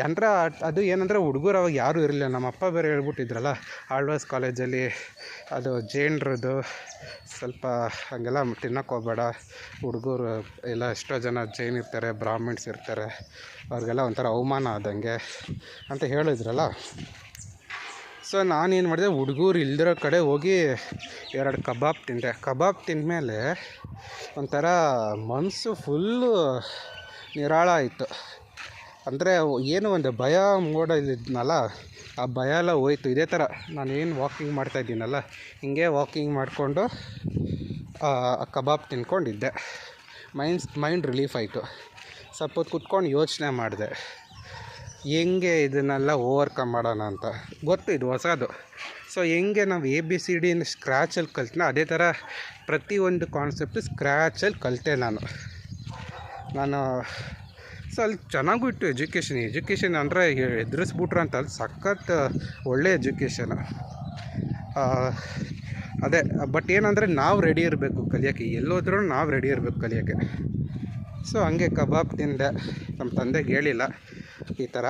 ಏನರ ಅದು ಏನಂದರೆ ಹುಡುಗರು ಅವಾಗ ಯಾರೂ ಇರಲಿಲ್ಲ. ನಮ್ಮ ಅಪ್ಪ ಬೇರೆ ಹೇಳ್ಬಿಟ್ಟಿದ್ರಲ್ಲ, ಆಳ್ವಾಸ್ ಕಾಲೇಜಲ್ಲಿ ಅದು ಜೈನರದು ಸ್ವಲ್ಪ ಹಾಗೆಲ್ಲ ತಿನ್ನೋಕೆ ಹೋಗಬೇಡ, ಹುಡುಗರು ಎಲ್ಲ ಎಷ್ಟೋ ಜನ ಜೈನ್ ಇರ್ತಾರೆ, ಬ್ರಾಹ್ಮಿಣ್ಸ್ ಇರ್ತಾರೆ, ಅವ್ರಿಗೆಲ್ಲ ಒಂಥರ ಅವಮಾನ ಆದಂಗೆ ಅಂತ ಹೇಳಿದ್ರಲ್ಲ. ಸೊ ನಾನೇನು ಮಾಡಿದೆ, ಹುಡುಗರು ಇಲ್ದಿರೋ ಕಡೆ ಹೋಗಿ 2 ಕಬಾಬ್ ತಿಂದೆ. ಕಬಾಬ್ ತಿಂದಮೇಲೆ ಒಂಥರ ಮನಸ್ಸು ಫುಲ್ಲು ನಿರಾಳ ಆಯಿತು. ಅಂದರೆ ಏನು ಒಂದು ಭಯ ಮೂಡಲಿದ್ನಲ್ಲ, ಆ ಭಯ ಎಲ್ಲ ಹೋಯ್ತು. ಇದೇ ಥರ ನಾನೇನು ವಾಕಿಂಗ್ ಮಾಡ್ತಾಯಿದ್ದೀನಲ್ಲ, ಹಿಂಗೆ ವಾಕಿಂಗ್ ಮಾಡಿಕೊಂಡು ಕಬಾಬ್ ತಿನ್ಕೊಂಡಿದ್ದೆ. ಮೈಂಡ್ ರಿಲೀಫ್ ಆಯಿತು. ಸ್ವಲ್ಪ ಹೊತ್ತು ಕುತ್ಕೊಂಡು ಯೋಚನೆ ಮಾಡಿದೆ, ಹೆಂಗೆ ಇದನ್ನೆಲ್ಲ ಓವರ್ಕಮ್ ಮಾಡೋಣ ಅಂತ. ಗೊತ್ತು ಇದು ಹೊಸದು. ಸೊ ಹೆಂಗೆ ನಾವು ABCD ಸ್ಕ್ರ್ಯಾಚಲ್ಲಿ ಕಲ್ತ್ನೋ ಅದೇ ಥರ ಪ್ರತಿಯೊಂದು ಕಾನ್ಸೆಪ್ಟು ಸ್ಕ್ರ್ಯಾಚಲ್ಲಿ ಕಲಿತೆ ನಾನು. ಸೊ ಅಲ್ಲಿ ಚೆನ್ನಾಗೂ ಇತ್ತು ಎಜುಕೇಷನ್ ಅಂದರೆ ಎದುರಿಸ್ಬಿಟ್ರು ಅಂತ, ಅಲ್ಲಿ ಸಖತ್ ಒಳ್ಳೆ ಎಜುಕೇಷನು. ಅದೇ ಬಟ್ ಏನಂದರೆ ನಾವು ರೆಡಿ ಇರಬೇಕು ಕಲಿಯೋಕ್ಕೆ, ಎಲ್ಲೋದ್ರೂ ನಾವು ರೆಡಿ ಇರಬೇಕು ಕಲಿಯೋಕ್ಕೆ. ಸೊ ಹಂಗೆ ಕಬಾಬ್ ತಿಂದೆ. ನಮ್ಮ ತಂದೆಗೆ ಹೇಳಿಲ್ಲ ಈ ಥರ,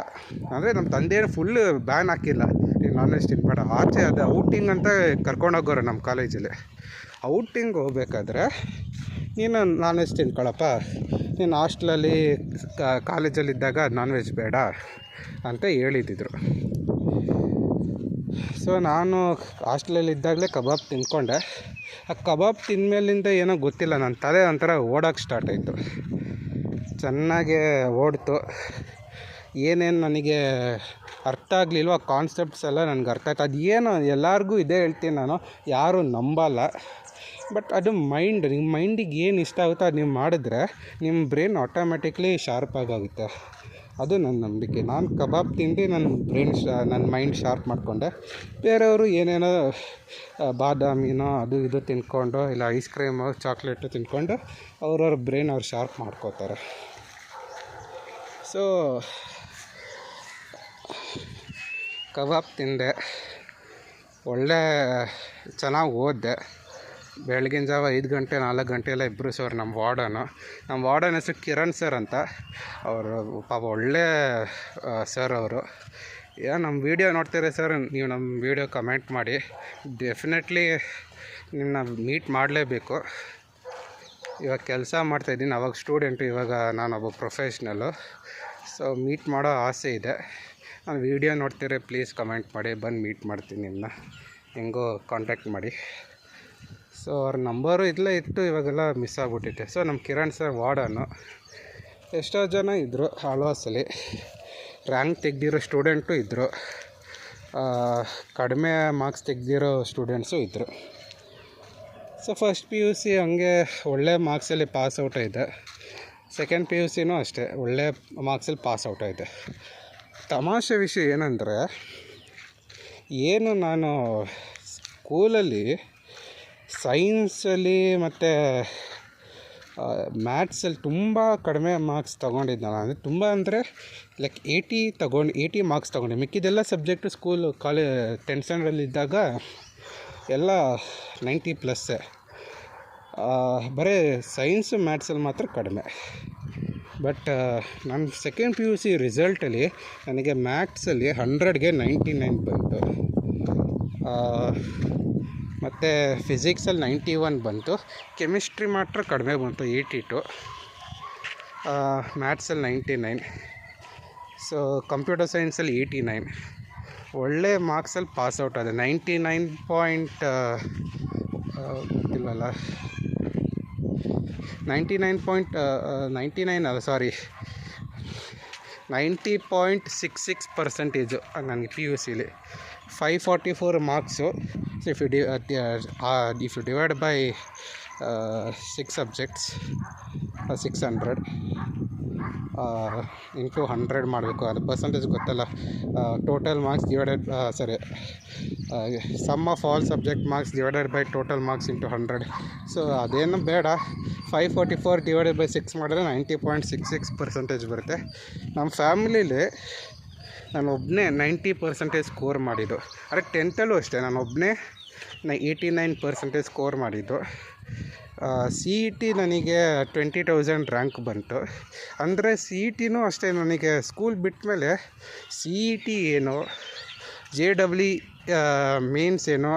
ಅಂದರೆ ನಮ್ಮ ತಂದೆಯನ್ನು ಫುಲ್ಲು ಬ್ಯಾನ್ ಹಾಕಿಲ್ಲ, ನೀನು ನಾನ್ ವೆಜ್ ತಿನ್ಬೇಡ. ಆಚೆ ಅದು ಔಟಿಂಗ್ ಅಂತ ಕರ್ಕೊಂಡೋಗೋರು ನಮ್ಮ ಕಾಲೇಜಲ್ಲಿ. ಔಟಿಂಗ್ ಹೋಗ್ಬೇಕಾದ್ರೆ ನೀನು ನಾನ್ ವೆಜ್ ತಿನ್ಕೊಳಪ್ಪ, ನೀನು ಹಾಸ್ಟ್ಲಲ್ಲಿ ಕಾಲೇಜಲ್ಲಿದ್ದಾಗ ನಾನ್ ವೆಜ್ ಬೇಡ ಅಂತ ಹೇಳಿದ್ದಿದ್ರು. ಸೊ ನಾನು ಹಾಸ್ಟ್ಲಲ್ಲಿದ್ದಾಗಲೇ ಕಬಾಬ್ ತಿಂದ್ಕೊಂಡೆ. ಆ ಕಬಾಬ್ ತಿಂದಮೇಲಿಂದ ಏನೋ ಗೊತ್ತಿಲ್ಲ, ನನ್ನ ತಲೆ ಒಂಥರ ಓಡೋಕ್ಕೆ ಸ್ಟಾರ್ಟ್ ಆಯಿತು. ಚೆನ್ನಾಗೇ ಓಡ್ತು. ಏನೇನು ನನಗೆ ಅರ್ಥ ಆಗಲಿಲ್ವೋ ಆ ಕಾನ್ಸೆಪ್ಟ್ಸ್ ಎಲ್ಲ ನನಗೆ ಅರ್ಥ ಆಯ್ತು. ಅದು ಏನು ಎಲ್ಲರಿಗೂ ಇದೇ ಹೇಳ್ತೀನಿ ನಾನು, ಯಾರೂ ನಂಬಲ್ಲ. ಬಟ್ ಅದು ನಿಮ್ಮ ಮೈಂಡಿಗೆ ಏನು ಇಷ್ಟ ಆಗುತ್ತೋ ಅದು ನೀವು ಮಾಡಿದ್ರೆ ನಿಮ್ಮ ಬ್ರೈನ್ ಆಟೋಮೆಟಿಕ್ಲಿ ಶಾರ್ಪ್ ಆಗುತ್ತೆ. ಅದು ನನ್ನ ನಂಬಿಕೆ. ನಾನು ಕಬಾಬ್ ತಿಂದು ನನ್ನ ಮೈಂಡ್ ಶಾರ್ಪ್ ಮಾಡಿಕೊಂಡೆ. ಬೇರೆಯವರು ಏನೇನೋ ಬಾದಾಮಿನೋ ಅದು ಇದು ತಿಂದ್ಕೊಂಡು, ಇಲ್ಲ ಐಸ್ ಕ್ರೀಮು ಚಾಕ್ಲೇಟು ತಿಂದ್ಕೊಂಡು ಅವ್ರವ್ರ ಬ್ರೈನ್ ಅವ್ರು ಶಾರ್ಪ್ ಮಾಡ್ಕೋತಾರೆ. ಸೊ ಕಬಾಬ್ ತಿಂದೆ, ಒಳ್ಳೆ ಚೆನ್ನಾಗಿ ಓದಿದೆ. ಬೆಳಗಿನ ಜಾವ 5 ಗಂಟೆ 4 ಗಂಟೆ ಎಲ್ಲ ಎಬ್ಬಿಸೋರು ನಮ್ಮ ವಾರ್ಡನ್ ಹೆಸರು ಕಿರಣ್ ಸರ್ ಅಂತ. ಅವರು ಪಾಪ ಒಳ್ಳೆ ಸರ್ ಅವರು. ಏನು ನಮ್ಮ ವೀಡಿಯೋ ನೋಡ್ತೀರಾ ಸರ್, ನೀವು ನಮ್ಮ ವೀಡಿಯೋ ಕಮೆಂಟ್ ಮಾಡಿ, ಡೆಫಿನೆಟ್ಲಿ ನಿಮ್ಮನ್ನ ಮೀಟ್ ಮಾಡಲೇಬೇಕು. ಇವಾಗ ಕೆಲಸ ಮಾಡ್ತಾಯಿದ್ದೀನಿ, ಅವಾಗ ಸ್ಟೂಡೆಂಟು, ಇವಾಗ ನಾನೊಬ್ಬ ಪ್ರೊಫೆಷ್ನಲ್ಲು. ಸೊ ಮೀಟ್ ಮಾಡೋ ಆಸೆ ಇದೆ. ನಾನು ವೀಡಿಯೋ ನೋಡ್ತೀರಾ, ಪ್ಲೀಸ್ ಕಮೆಂಟ್ ಮಾಡಿ, ಬಂದು ಮೀಟ್ ಮಾಡ್ತೀನಿ ನಿಮ್ಮನ್ನ. ಹೆಂಗೋ ಕಾಂಟ್ಯಾಕ್ಟ್ ಮಾಡಿ. ಸೊ ಅವ್ರ ನಂಬರು ಇಲ್ಲೇ ಇತ್ತು, ಇವಾಗೆಲ್ಲ ಮಿಸ್ ಆಗಿಬಿಟ್ಟಿದೆ. ಸೊ ನಮ್ಮ ಕಿರಣ್ ಸರ್ ವಾರ್ಡನ್ನು. ಎಷ್ಟೋ ಜನ ಇದ್ದರು ಆಳ್ವಾಸಲ್ಲಿ, ರ್ಯಾಂಕ್ ತೆಗೆದಿರೋ ಸ್ಟೂಡೆಂಟು ಇದ್ದರು, ಕಡಿಮೆ ಮಾರ್ಕ್ಸ್ ತೆಗೆದಿರೋ ಸ್ಟೂಡೆಂಟ್ಸು ಇದ್ದರು. ಸೊ ಫಸ್ಟ್ PUC ಹಂಗೆ ಒಳ್ಳೆ ಮಾರ್ಕ್ಸಲ್ಲಿ ಪಾಸ್ಔಟ್ ಇದೆ. ಸೆಕೆಂಡ್ PUCನೂ ಅಷ್ಟೇ ಒಳ್ಳೆ ಮಾರ್ಕ್ಸಲ್ಲಿ ಪಾಸ್ಔಟ್ ಇದೆ. ತಮಾಷೆ ವಿಷಯ ಏನಂದರೆ, ಏನು ನಾನು ಸ್ಕೂಲಲ್ಲಿ ಸೈನ್ಸಲ್ಲಿ ಮತ್ತು ಮ್ಯಾಥ್ಸಲ್ಲಿ ತುಂಬ ಕಡಿಮೆ ಮಾರ್ಕ್ಸ್ ತೊಗೊಂಡಿದ್ದೆ ನಾನು. ತುಂಬ ಅಂದರೆ ಲೈಕ್ 80 ಮಾರ್ಕ್ಸ್ ತೊಗೊಂಡೆ. ಮಿಕ್ಕಿದೆಲ್ಲ ಸಬ್ಜೆಕ್ಟು ಸ್ಕೂಲು 10th ಸ್ಟ್ಯಾಂಡರ್ಡಲ್ಲಿದ್ದಾಗ ಎಲ್ಲ 90+. ಬರೀ ಸೈನ್ಸು ಮ್ಯಾಥ್ಸಲ್ಲಿ ಮಾತ್ರ ಕಡಿಮೆ. ಬಟ್ ನನ್ನ ಸೆಕೆಂಡ್ PUC ರಿಸಲ್ಟಲ್ಲಿ ನನಗೆ ಮ್ಯಾಥ್ಸಲ್ಲಿ 100ಗೆ 99 ಬಂತು, ಮತ್ತು ಫಿಸಿಕ್ಸಲ್ಲಿ 91 ಬಂತು. ಕೆಮಿಸ್ಟ್ರಿ ಮಾತ್ರ ಕಡಿಮೆ ಬಂತು, 82. ಮ್ಯಾಥ್ಸಲ್ಲಿ 99. ಸೊ ಕಂಪ್ಯೂಟರ್ ಸೈನ್ಸಲ್ಲಿ 89. ಒಳ್ಳೆ ಮಾರ್ಕ್ಸಲ್ಲಿ ಪಾಸ್ಔಟ್ ಆದೆ. 99 ಗೊತ್ತಿಲ್ವಲ್ಲ, 90.66% ನನಗೆ PUCಲಿ. 544 marks. So if you divide by 6 subjects 600 into 100 ಮಾಡಬೇಕು. ಅದು ಪರ್ಸಂಟೇಜ್ ಗೊತ್ತಲ್ಲ. Total marks divided sum of all subject marks divided by total marks into 100. So ಅದೇನು ಬೇಡ, 544 ಡಿವೈಡೆಡ್ ಬೈ 6 ಮಾಡಿದ್ರೆ 90.66% ಬರುತ್ತೆ. ನಮ್ಮ ಫ್ಯಾಮಿಲೀಲಿ ನಾನು ಒಬ್ಬನೇ 90% ಸ್ಕೋರ್ ಮಾಡಿದ್ದು. ಅದೇ 10ಥಲ್ಲೂ ಅಷ್ಟೇ ನಾನು ಒಬ್ಬನೇ 89% ಸ್ಕೋರ್ ಮಾಡಿದ್ದು. CET ನನಗೆ 20,000 ರ್ಯಾಂಕ್ ಬಂತು. ಅಂದರೆ CETನೂ ಅಷ್ಟೇ, ನನಗೆ ಸ್ಕೂಲ್ ಬಿಟ್ಟ ಮೇಲೆ CET ಏನೋ, JEE ಮೇನ್ಸ್ ಏನೋ,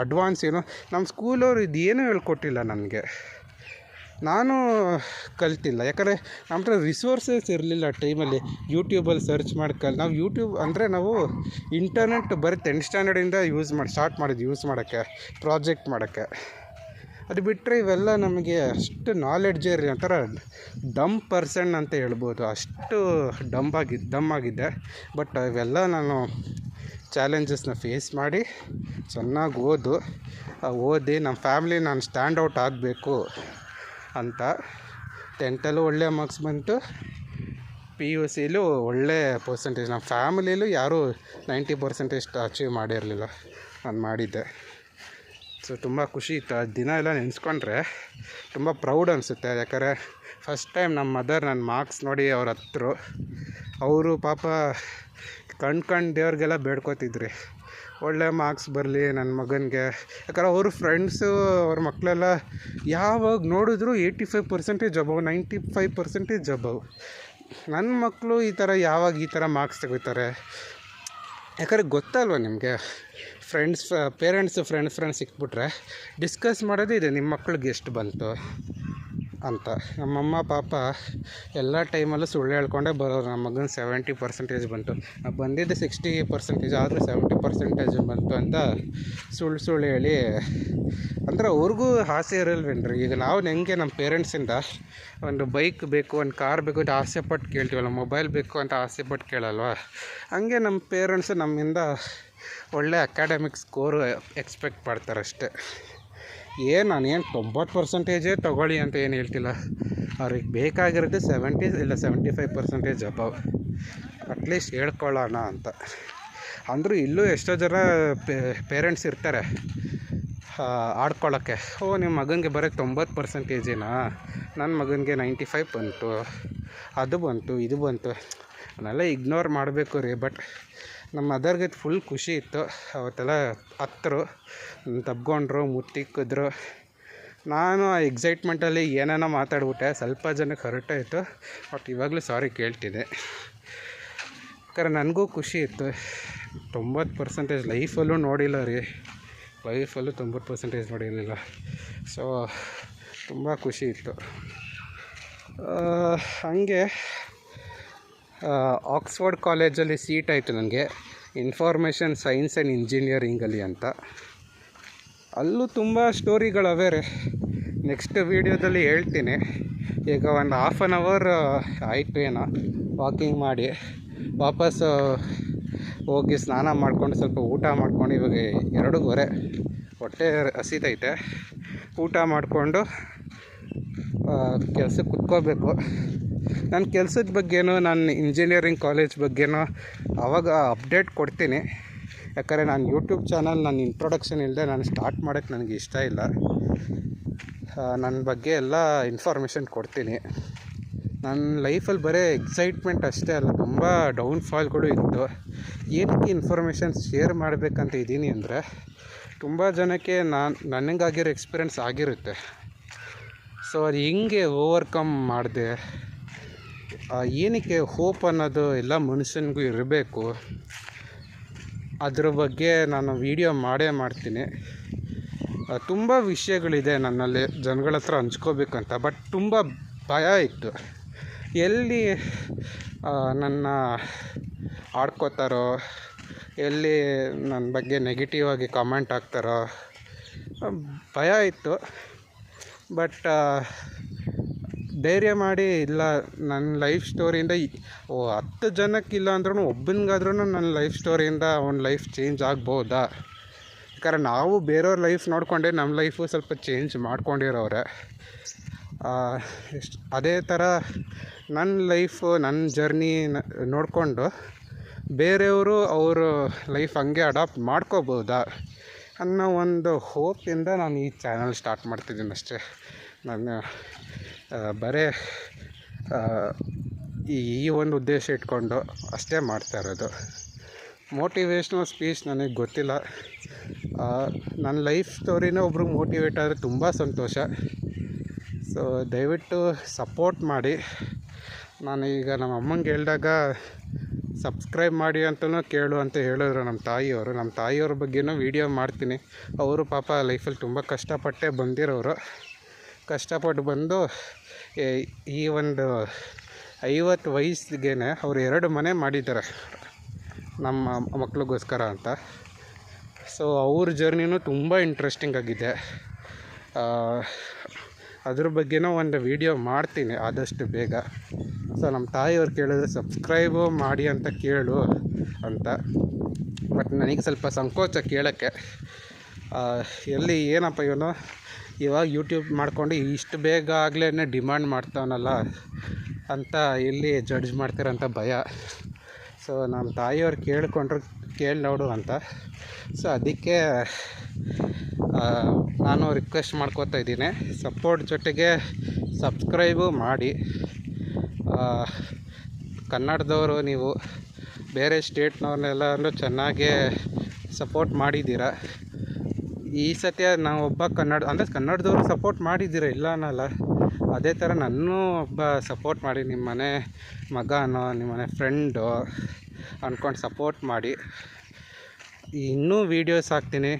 ಅಡ್ವಾನ್ಸ್ ಏನೋ ನಮ್ಮ ಸ್ಕೂಲವ್ರು ಇದೇನೂ ಹೇಳ್ಕೊಟ್ಟಿಲ್ಲ ನನಗೆ. ನಾನು ಕಲ್ತಿಲ್ಲ, ಯಾಕಂದರೆ ನಮ್ಮ ಹತ್ರ ರಿಸೋರ್ಸಸ್ ಇರಲಿಲ್ಲ ಟೈಮಲ್ಲಿ. ಯೂಟ್ಯೂಬಲ್ಲಿ ಸರ್ಚ್ ಮಾಡಿ ನಾವು ಯೂಟ್ಯೂಬ್ ಅಂದರೆ ನಾವು ಇಂಟರ್ನೆಟ್ ಬರೀ 10th ಸ್ಟ್ಯಾಂಡರ್ಡಿಂದ ಸ್ಟಾರ್ಟ್ ಮಾಡಿದ್ವಿ ಯೂಸ್ ಮಾಡೋಕ್ಕೆ, ಪ್ರಾಜೆಕ್ಟ್ ಮಾಡೋಕ್ಕೆ. ಅದು ಬಿಟ್ಟರೆ ಇವೆಲ್ಲ ನಮಗೆ ಅಷ್ಟು ನಾಲೆಡ್ಜೇ ಇರಲಿ, ಒಂಥರ ಡಮ್ ಪರ್ಸನ್ ಅಂತ ಹೇಳ್ಬೋದು. ಅಷ್ಟು ಡಮ್ ಆಗಿದ್ದೆ. ಬಟ್ ಇವೆಲ್ಲ ನಾನು ಚಾಲೆಂಜಸ್ನ ಫೇಸ್ ಮಾಡಿ ಚೆನ್ನಾಗಿ ಓದಿ ನಮ್ಮ ಫ್ಯಾಮ್ಲಿ ನಾನು ಸ್ಟ್ಯಾಂಡ್ ಔಟ್ ಆಗಬೇಕು ಅಂತ 10ಥಲ್ಲೂ ಒಳ್ಳೆ ಮಾರ್ಕ್ಸ್ ಬಂತು, PUCಲೂ ಒಳ್ಳೆ ಪರ್ಸೆಂಟೇಜ್. ನಮ್ಮ ಫ್ಯಾಮಿಲಿಯಲ್ಲೂ ಯಾರೂ 90% ಅಚೀವ್ ಮಾಡಿರಲಿಲ್ಲ, ನಾನು ಮಾಡಿದ್ದೆ. ಸೊ ತುಂಬ ಖುಷಿ ಇತ್ತು. ಆ ದಿನ ಎಲ್ಲ ನೆನೆಸ್ಕೊಂಡ್ರೆ ತುಂಬ ಪ್ರೌಡ್ ಅನಿಸುತ್ತೆ. ಯಾಕಂದರೆ ಫಸ್ಟ್ ಟೈಮ್ ನಮ್ಮ ಮದರ್ ನನ್ನ ಮಾರ್ಕ್ಸ್ ನೋಡಿ ಅವ್ರ ಹತ್ರ ಅವರು ಪಾಪ ಕಣ್ ದೇವ್ರಿಗೆಲ್ಲ ಬೇಡ್ಕೋತಿದ್ರಿ, ಒಳ್ಳೆ ಮಾರ್ಕ್ಸ್ ಬರಲಿ ನನ್ನ ಮಗನಿಗೆ. ಯಾಕಂದ್ರೆ ಅವ್ರ ಫ್ರೆಂಡ್ಸು ಅವ್ರ ಮಕ್ಕಳೆಲ್ಲ ಯಾವಾಗ ನೋಡಿದ್ರು 85% ಅಬವ್, 95% ಅಬವ್. ನನ್ನ ಮಕ್ಕಳು ಯಾವಾಗ ಈ ಥರ ಮಾರ್ಕ್ಸ್ ತೆಗಿತಾರೆ? ಯಾಕಂದರೆ ಗೊತ್ತಲ್ವ ನಿಮಗೆ, ಪೇರೆಂಟ್ಸು ಫ್ರೆಂಡ್ಸ್ ಸಿಕ್ಬಿಟ್ರೆ ಡಿಸ್ಕಸ್ ಮಾಡೋದೇ ಇದೆ, ನಿಮ್ಮ ಮಕ್ಳಿಗೆ ಎಷ್ಟು ಬಂತು ಅಂತ. ನಮ್ಮಮ್ಮ ಪಾಪ ಎಲ್ಲ ಟೈಮಲ್ಲೂ ಸುಳ್ಳು ಹೇಳ್ಕೊಂಡೇ ಬರೋರು. ನಮ್ಮ ಮಗನ 70% ಬಂತು, ಬಂದಿದ್ದು 60%, ಆದರೂ 70% ಬಂತು ಅಂತ ಸುಳ್ಳು ಹೇಳಿ. ಅಂದರೆ ಅವ್ರಿಗೂ ಆಸೆ ಇರಲ್ವೇನ್ರಿ? ಈಗ ನಾವು ಹೆಂಗೆ ನಮ್ಮ ಪೇರೆಂಟ್ಸಿಂದ ಒಂದು ಬೈಕ್ ಬೇಕು, ಒಂದು ಕಾರ್ ಬೇಕು ಅಂತ ಆಸೆ ಪಟ್ಟು ಕೇಳ್ತೀವಲ್ಲ, ಮೊಬೈಲ್ ಬೇಕು ಅಂತ ಆಸೆ ಪಟ್ಟು ಕೇಳಲ್ವ? ಹಂಗೆ ನಮ್ಮ ಪೇರೆಂಟ್ಸು ನಮ್ಮಿಂದ ಒಳ್ಳೆ ಅಕಾಡೆಮಿಕ್ ಸ್ಕೋರು ಎಕ್ಸ್ಪೆಕ್ಟ್ ಮಾಡ್ತಾರಷ್ಟೆ. ನಾನೇನು 90% ತೊಗೊಳ್ಳಿ ಅಂತ ಏನು ಹೇಳ್ತಿಲ್ಲ. ಅವ್ರಿಗೆ ಬೇಕಾಗಿರೋದು 70 ಇಲ್ಲ 75% ಅಬವ್, ಅಟ್ಲೀಸ್ಟ್ ಹೇಳ್ಕೊಳ್ಳೋಣ ಅಂತ. ಅಂದರೂ ಇಲ್ಲೂ ಎಷ್ಟೋ ಜನ ಪೇರೆಂಟ್ಸ್ ಇರ್ತಾರೆ ಆಡ್ಕೊಳ್ಳೋಕ್ಕೆ. ನಿಮ್ಮ ಮಗನಿಗೆ ಬರೀ 90%, ನನ್ನ ಮಗನಿಗೆ 95 ಬಂತು, ಅದು ಬಂತು, ಇದು ಬಂತು. ಅವನ್ನೆಲ್ಲ ಇಗ್ನೋರ್ ಮಾಡಬೇಕು ರೀ. ಬಟ್ ನಮ್ಮ ಮದರ್ಗೆ ಫುಲ್ ಖುಷಿ ಇತ್ತು. ಅವತ್ತೆಲ್ಲ ಹತ್ತರು, ತಬ್ಕೊಂಡ್ರು, ಮುತ್ತಿಕ್ಕಿದ್ರು. ನಾನು ಆ ಎಕ್ಸೈಟ್ಮೆಂಟಲ್ಲಿ ಏನೇನೋ ಮಾತಾಡ್ಬಿಟ್ಟೆ, ಸ್ವಲ್ಪ ಜನಕ್ಕೆ ಹರ್ಟಾಯಿತು. ಬಟ್ ಇವಾಗಲೂ ಸಾರಿ ಕೇಳ್ತಿದ್ದೆ. ಯಾಕಂದ್ರೆ ನನಗೂ ಖುಷಿ ಇತ್ತು. 90% ಲೈಫಲ್ಲೂ ನೋಡಿಲ್ಲ ರೀ, ಲೈಫಲ್ಲೂ 90% ನೋಡಿರಲಿಲ್ಲ. ಸೊ ತುಂಬ ಖುಷಿ ಇತ್ತು. ಹಾಗೆ ಆಕ್ಸ್ಫರ್ಡ್ ಕಾಲೇಜಲ್ಲಿ ಸೀಟ್ ಆಯಿತು ನನಗೆ, ಇನ್ಫಾರ್ಮೇಷನ್ ಸೈನ್ಸ್ ಆ್ಯಂಡ್ ಇಂಜಿನಿಯರಿಂಗಲ್ಲಿ ಅಂತ. ಅಲ್ಲೂ ತುಂಬ ಸ್ಟೋರಿಗಳವೆ ರೀ, ನೆಕ್ಸ್ಟ್ ವೀಡಿಯೋದಲ್ಲಿ ಹೇಳ್ತೀನಿ. ಈಗ ಒಂದು ಹಾಫ್ ಆನ್ ಅವರ್ ಆಯಿತು ಏನೋ ವಾಕಿಂಗ್ ಮಾಡಿ, ವಾಪಸ್ಸು ಹೋಗಿ ಸ್ನಾನ ಮಾಡ್ಕೊಂಡು ಸ್ವಲ್ಪ ಊಟ ಮಾಡ್ಕೊಂಡು, ಇವಾಗ 2:15 ಹೊಟ್ಟೆ ಹಸಿತೈತೆ. ಊಟ ಮಾಡಿಕೊಂಡು ಕೆಲಸಕ್ಕೆ ಕುತ್ಕೋಬೇಕು. ನನ್ನ ಕೆಲಸದ ಬಗ್ಗೆನೋ, ನನ್ನ ಇಂಜಿನಿಯರಿಂಗ್ ಕಾಲೇಜ್ ಬಗ್ಗೆನೋ ಆವಾಗ ಅಪ್ಡೇಟ್ ಕೊಡ್ತೀನಿ. ಯಾಕಂದರೆ ನಾನು ಯೂಟ್ಯೂಬ್ ಚಾನಲ್ ನನ್ನ ಇಂಟ್ರೊಡಕ್ಷನ್ ಇಲ್ಲದೆ ನಾನು ಸ್ಟಾರ್ಟ್ ಮಾಡೋಕ್ಕೆ ನನಗೆ ಇಷ್ಟ ಇಲ್ಲ. ನನ್ನ ಬಗ್ಗೆ ಎಲ್ಲ ಇನ್ಫಾರ್ಮೇಷನ್ ಕೊಡ್ತೀನಿ. ನನ್ನ ಲೈಫಲ್ಲಿ ಬರೀ ಎಕ್ಸೈಟ್ಮೆಂಟ್ ಅಷ್ಟೇ ಅಲ್ಲ, ತುಂಬ ಡೌನ್ಫಾಲ್ಗಳು ಇತ್ತು. ಏನಕ್ಕೆ ಇನ್ಫಾರ್ಮೇಷನ್ ಶೇರ್ ಮಾಡಬೇಕಂತ ಇದ್ದೀನಿ ಅಂದರೆ, ತುಂಬ ಜನಕ್ಕೆ ನನಗಾಗಿರೋ ಎಕ್ಸ್ಪೀರಿಯೆನ್ಸ್ ಆಗಿರುತ್ತೆ. ಸೊ ಅದು ಹೆಂಗೆ ಓವರ್ಕಮ್ ಮಾಡಿದೆ, ಏನಕ್ಕೆ ಹೋಪ್ ಅನ್ನೋದು ಎಲ್ಲ ಮನುಷ್ಯನಿಗೂ ಇರಬೇಕು, ಅದ್ರ ಬಗ್ಗೆ ನಾನು ವೀಡಿಯೋ ಮಾಡ್ತೀನಿ. ತುಂಬ ವಿಷಯಗಳಿದೆ ನನ್ನಲ್ಲಿ ಜನಗಳ ಹತ್ರ ಹಂಚ್ಕೋಬೇಕಂತ. ಬಟ್ ತುಂಬ ಭಯ ಇತ್ತು, ಎಲ್ಲಿ ನನ್ನ ಆಡ್ಕೋತಾರೋ, ಎಲ್ಲಿ ನನ್ನ ಬಗ್ಗೆ ನೆಗೆಟಿವ್ ಆಗಿ ಕಾಮೆಂಟ್ ಹಾಕ್ತಾರೋ, ಭಯ ಇತ್ತು. ಬಟ್ ಧೈರ್ಯ ಮಾಡಿ, ಇಲ್ಲ ನನ್ನ ಲೈಫ್ ಸ್ಟೋರಿಯಿಂದ 10 ಜನಕ್ಕಿಲ್ಲ ಅಂದ್ರೂ ಒಬ್ಬನಿಗಾದ್ರೂ ನನ್ನ ಲೈಫ್ ಸ್ಟೋರಿಯಿಂದ ಅವ್ನ ಲೈಫ್ ಚೇಂಜ್ ಆಗ್ಬೋದಾ? ಯಾಕಂದ್ರೆ ನಾವು ಬೇರೆಯವ್ರ ಲೈಫ್ ನೋಡಿಕೊಂಡೆ ನಮ್ಮ ಲೈಫು ಸ್ವಲ್ಪ ಚೇಂಜ್ ಮಾಡ್ಕೊಂಡಿರೋರೆ. ಅದೇ ಥರ ನನ್ನ ಲೈಫು, ನನ್ನ ಜರ್ನಿ ನೋಡಿಕೊಂಡು ಬೇರೆಯವರು ಅವರು ಲೈಫ್ ಹಂಗೆ ಅಡಾಪ್ಟ್ ಮಾಡ್ಕೋಬೋದಾ ಅನ್ನೋ ಒಂದು ಹೋಪಿಂದ ನಾನು ಈ ಚಾನಲ್ ಸ್ಟಾರ್ಟ್ ಮಾಡ್ತಿದ್ದೀನಿ ಅಷ್ಟೇ. ನಾನು ಬರೀ ಈ ಒಂದು ಉದ್ದೇಶ ಇಟ್ಕೊಂಡು ಅಷ್ಟೇ ಮಾಡ್ತಾ ಇರೋದು. ಮೋಟಿವೇಶ್ನಲ್ ಸ್ಪೀಚ್ ನನಗೆ ಗೊತ್ತಿಲ್ಲ. ನನ್ನ ಲೈಫ್ ಸ್ಟೋರಿನ ಒಬ್ರಿಗೆ ಮೋಟಿವೇಟ್ ಆದರೆ ತುಂಬ ಸಂತೋಷ. ಸೊ ದಯವಿಟ್ಟು ಸಪೋರ್ಟ್ ಮಾಡಿ. ನಾನು ಈಗ ನಮ್ಮ ಅಮ್ಮಂಗೆ ಹೇಳಿದಾಗ ಸಬ್ಸ್ಕ್ರೈಬ್ ಮಾಡಿ ಅಂತಲೂ ಕೇಳು ಅಂತ ಹೇಳಿದ್ರು ನಮ್ಮ ತಾಯಿಯವ್ರ ಬಗ್ಗೆನೂ ವೀಡಿಯೋ ಮಾಡ್ತೀನಿ. ಅವರು ಪಾಪ ಲೈಫಲ್ಲಿ ತುಂಬ ಕಷ್ಟಪಟ್ಟೆ ಬಂದಿರೋರು. ಕಷ್ಟಪಟ್ಟು ಬಂದು ಈ ಒಂದು 50 ವಯಸ್ಸಿಗೆ ಅವರು 2 ಮನೆ ಮಾಡಿದ್ದಾರೆ ನಮ್ಮ ಮಕ್ಳಿಗೋಸ್ಕರ ಅಂತ. ಸೊ ಅವ್ರ ಜರ್ನಿನೂ ತುಂಬ ಇಂಟ್ರೆಸ್ಟಿಂಗ್ ಆಗಿದೆ. ಅದ್ರ ಬಗ್ಗೆನೂ ಒಂದು ವೀಡಿಯೋ ಮಾಡ್ತೀನಿ ಆದಷ್ಟು ಬೇಗ. ಸೊ ನಮ್ಮ ತಾಯಿಯವ್ರು ಕೇಳಿದ್ರೆ ಸಬ್ಸ್ಕ್ರೈಬು ಮಾಡಿ ಅಂತ ಕೇಳು ಅಂತ. ಬಟ್ ನನಗೆ ಸ್ವಲ್ಪ ಸಂಕೋಚ ಕೇಳೋಕ್ಕೆ. ಎಲ್ಲಿ ಏನಪ್ಪ ಇವನು ಇವಾಗ ಯೂಟ್ಯೂಬ್ ಮಾಡ್ಕೊಂಡು ಇಷ್ಟು ಬೇಗ ಆಗಲೇ ಡಿಮ್ಯಾಂಡ್ ಮಾಡ್ತಾವನಲ್ಲ ಅಂತ ಎಲ್ಲಿ ಜಡ್ಜ್ ಮಾಡ್ತೀರಂತ ಭಯ. ಸೊ ನಮ್ಮ ತಾಯಿಯವ್ರು ಕೇಳಿ ನೋಡು ಅಂತ. ಸೊ ಅದಕ್ಕೆ ನಾನು ರಿಕ್ವೆಸ್ಟ್ ಮಾಡ್ಕೋತಾ ಇದ್ದೀನಿ, ಸಪೋರ್ಟ್ ಜೊತೆಗೆ ಸಬ್ಸ್ಕ್ರೈಬು ಮಾಡಿ. ಕನ್ನಡದವರು ನೀವು ಬೇರೆ ಸ್ಟೇಟ್ನವ್ರನ್ನೆಲ್ಲರೂ ಚೆನ್ನಾಗೇ ಸಪೋರ್ಟ್ ಮಾಡಿದ್ದೀರಾ. ಈ ಸತಿ ನಾವು ಒಬ್ಬ ಕನ್ನಡದವರು ಸಪೋರ್ಟ್ ಮಾಡಿದ್ದೀರ, ಇಲ್ಲ ಅನ್ನಲ್ಲ. ಅದೇ ಥರ ನನ್ನೂ ಒಬ್ಬ ಸಪೋರ್ಟ್ ಮಾಡಿ, ನಿಮ್ಮ ಮನೆ ಮಗನೋ ನಿಮ್ಮ ಮನೆ ಫ್ರೆಂಡು ಅಂದ್ಕೊಂಡು ಸಪೋರ್ಟ್ ಮಾಡಿ. ಇನ್ನೂ ವೀಡಿಯೋಸ್ ಹಾಕ್ತೀನಿ,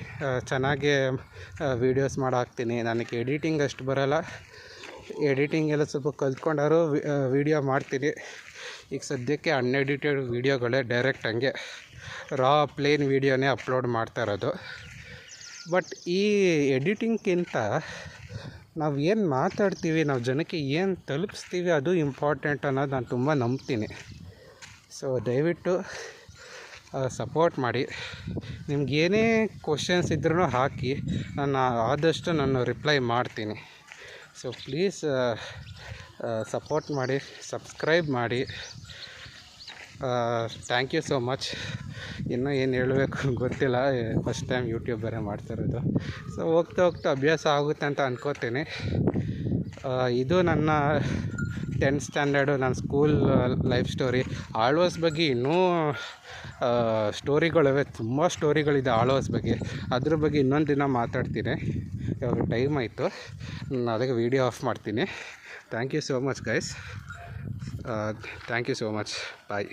ಚೆನ್ನಾಗಿ ವೀಡಿಯೋಸ್ ಮಾಡಿ ಹಾಕ್ತೀನಿ. ನನಗೆ ಎಡಿಟಿಂಗ್ ಅಷ್ಟು ಬರೋಲ್ಲ, ಎಡಿಟಿಂಗ್ ಎಲ್ಲ ಸ್ವಲ್ಪ ಕಲ್ತ್ಕೊಂಡಾರು ವೀಡಿಯೋ ಮಾಡ್ತೀನಿ. ಈಗ ಸದ್ಯಕ್ಕೆ ಅನ್ಎಡಿಟೆಡ್ ವೀಡಿಯೋಗಳೇ ಡೈರೆಕ್ಟ್ ಹಂಗೆ ಪ್ಲೇನ್ ವೀಡಿಯೋನೇ ಅಪ್ಲೋಡ್ ಮಾಡ್ತಾ ಇರೋದು. ಬಟ್ ಈ ಎಡಿಟಿಂಗ್ಗಿಂತ ನಾವು ಏನು ಮಾತಾಡ್ತೀವಿ, ನಾವು ಜನಕ್ಕೆ ಏನು ತಲುಪಿಸ್ತೀವಿ, ಅದು ಇಂಪಾರ್ಟೆಂಟ್ ಅನ್ನೋದು ನಾನು ತುಂಬ ನಂಬ್ತೀನಿ. ಸೊ ದಯವಿಟ್ಟು ಸಪೋರ್ಟ್ ಮಾಡಿ. ನಿಮ್ಗೆ ಏನೇ ಕ್ವಶನ್ಸ್ ಇದ್ರೂ ಹಾಕಿ, ನಾನು ಆದಷ್ಟು ನಾನು ರಿಪ್ಲೈ ಮಾಡ್ತೀನಿ. ಸೊ ಪ್ಲೀಸ್ ಸಪೋರ್ಟ್ ಮಾಡಿ, ಸಬ್ಸ್ಕ್ರೈಬ್ ಮಾಡಿ. Thank you so much. ಇನ್ನೂ ಏನು ಹೇಳಬೇಕು ಗೊತ್ತಿಲ್ಲ, ಫಸ್ಟ್ ಟೈಮ್ ಯೂಟ್ಯೂಬ್ ಬೇರೆ ಮಾಡ್ತಿರೋದು. ಸೊ ಹೋಗ್ತಾ ಅಭ್ಯಾಸ ಆಗುತ್ತೆ ಅಂತ ಅಂದ್ಕೋತೀನಿ. ಇದು ನನ್ನ 10th ಸ್ಟ್ಯಾಂಡರ್ಡು ನನ್ನ ಸ್ಕೂಲ್ ಲೈಫ್ ಸ್ಟೋರಿ. ಆಳ್ವಾಸ್ ಬಗ್ಗೆ ಇನ್ನೂ ಸ್ಟೋರಿಗಳಿವೆ, ತುಂಬ ಸ್ಟೋರಿಗಳಿದೆ ಆಳ್ವಾಸ್ ಬಗ್ಗೆ. ಅದ್ರ ಬಗ್ಗೆ ಇನ್ನೊಂದು ದಿನ ಮಾತಾಡ್ತೀನಿ. ಇವಾಗ ಟೈಮ್ ಆಯಿತು, ನಾನು ಅದಕ್ಕೆ ವೀಡಿಯೋ ಆಫ್ ಮಾಡ್ತೀನಿ. Thank you so much guys. Thank you so much. Bye.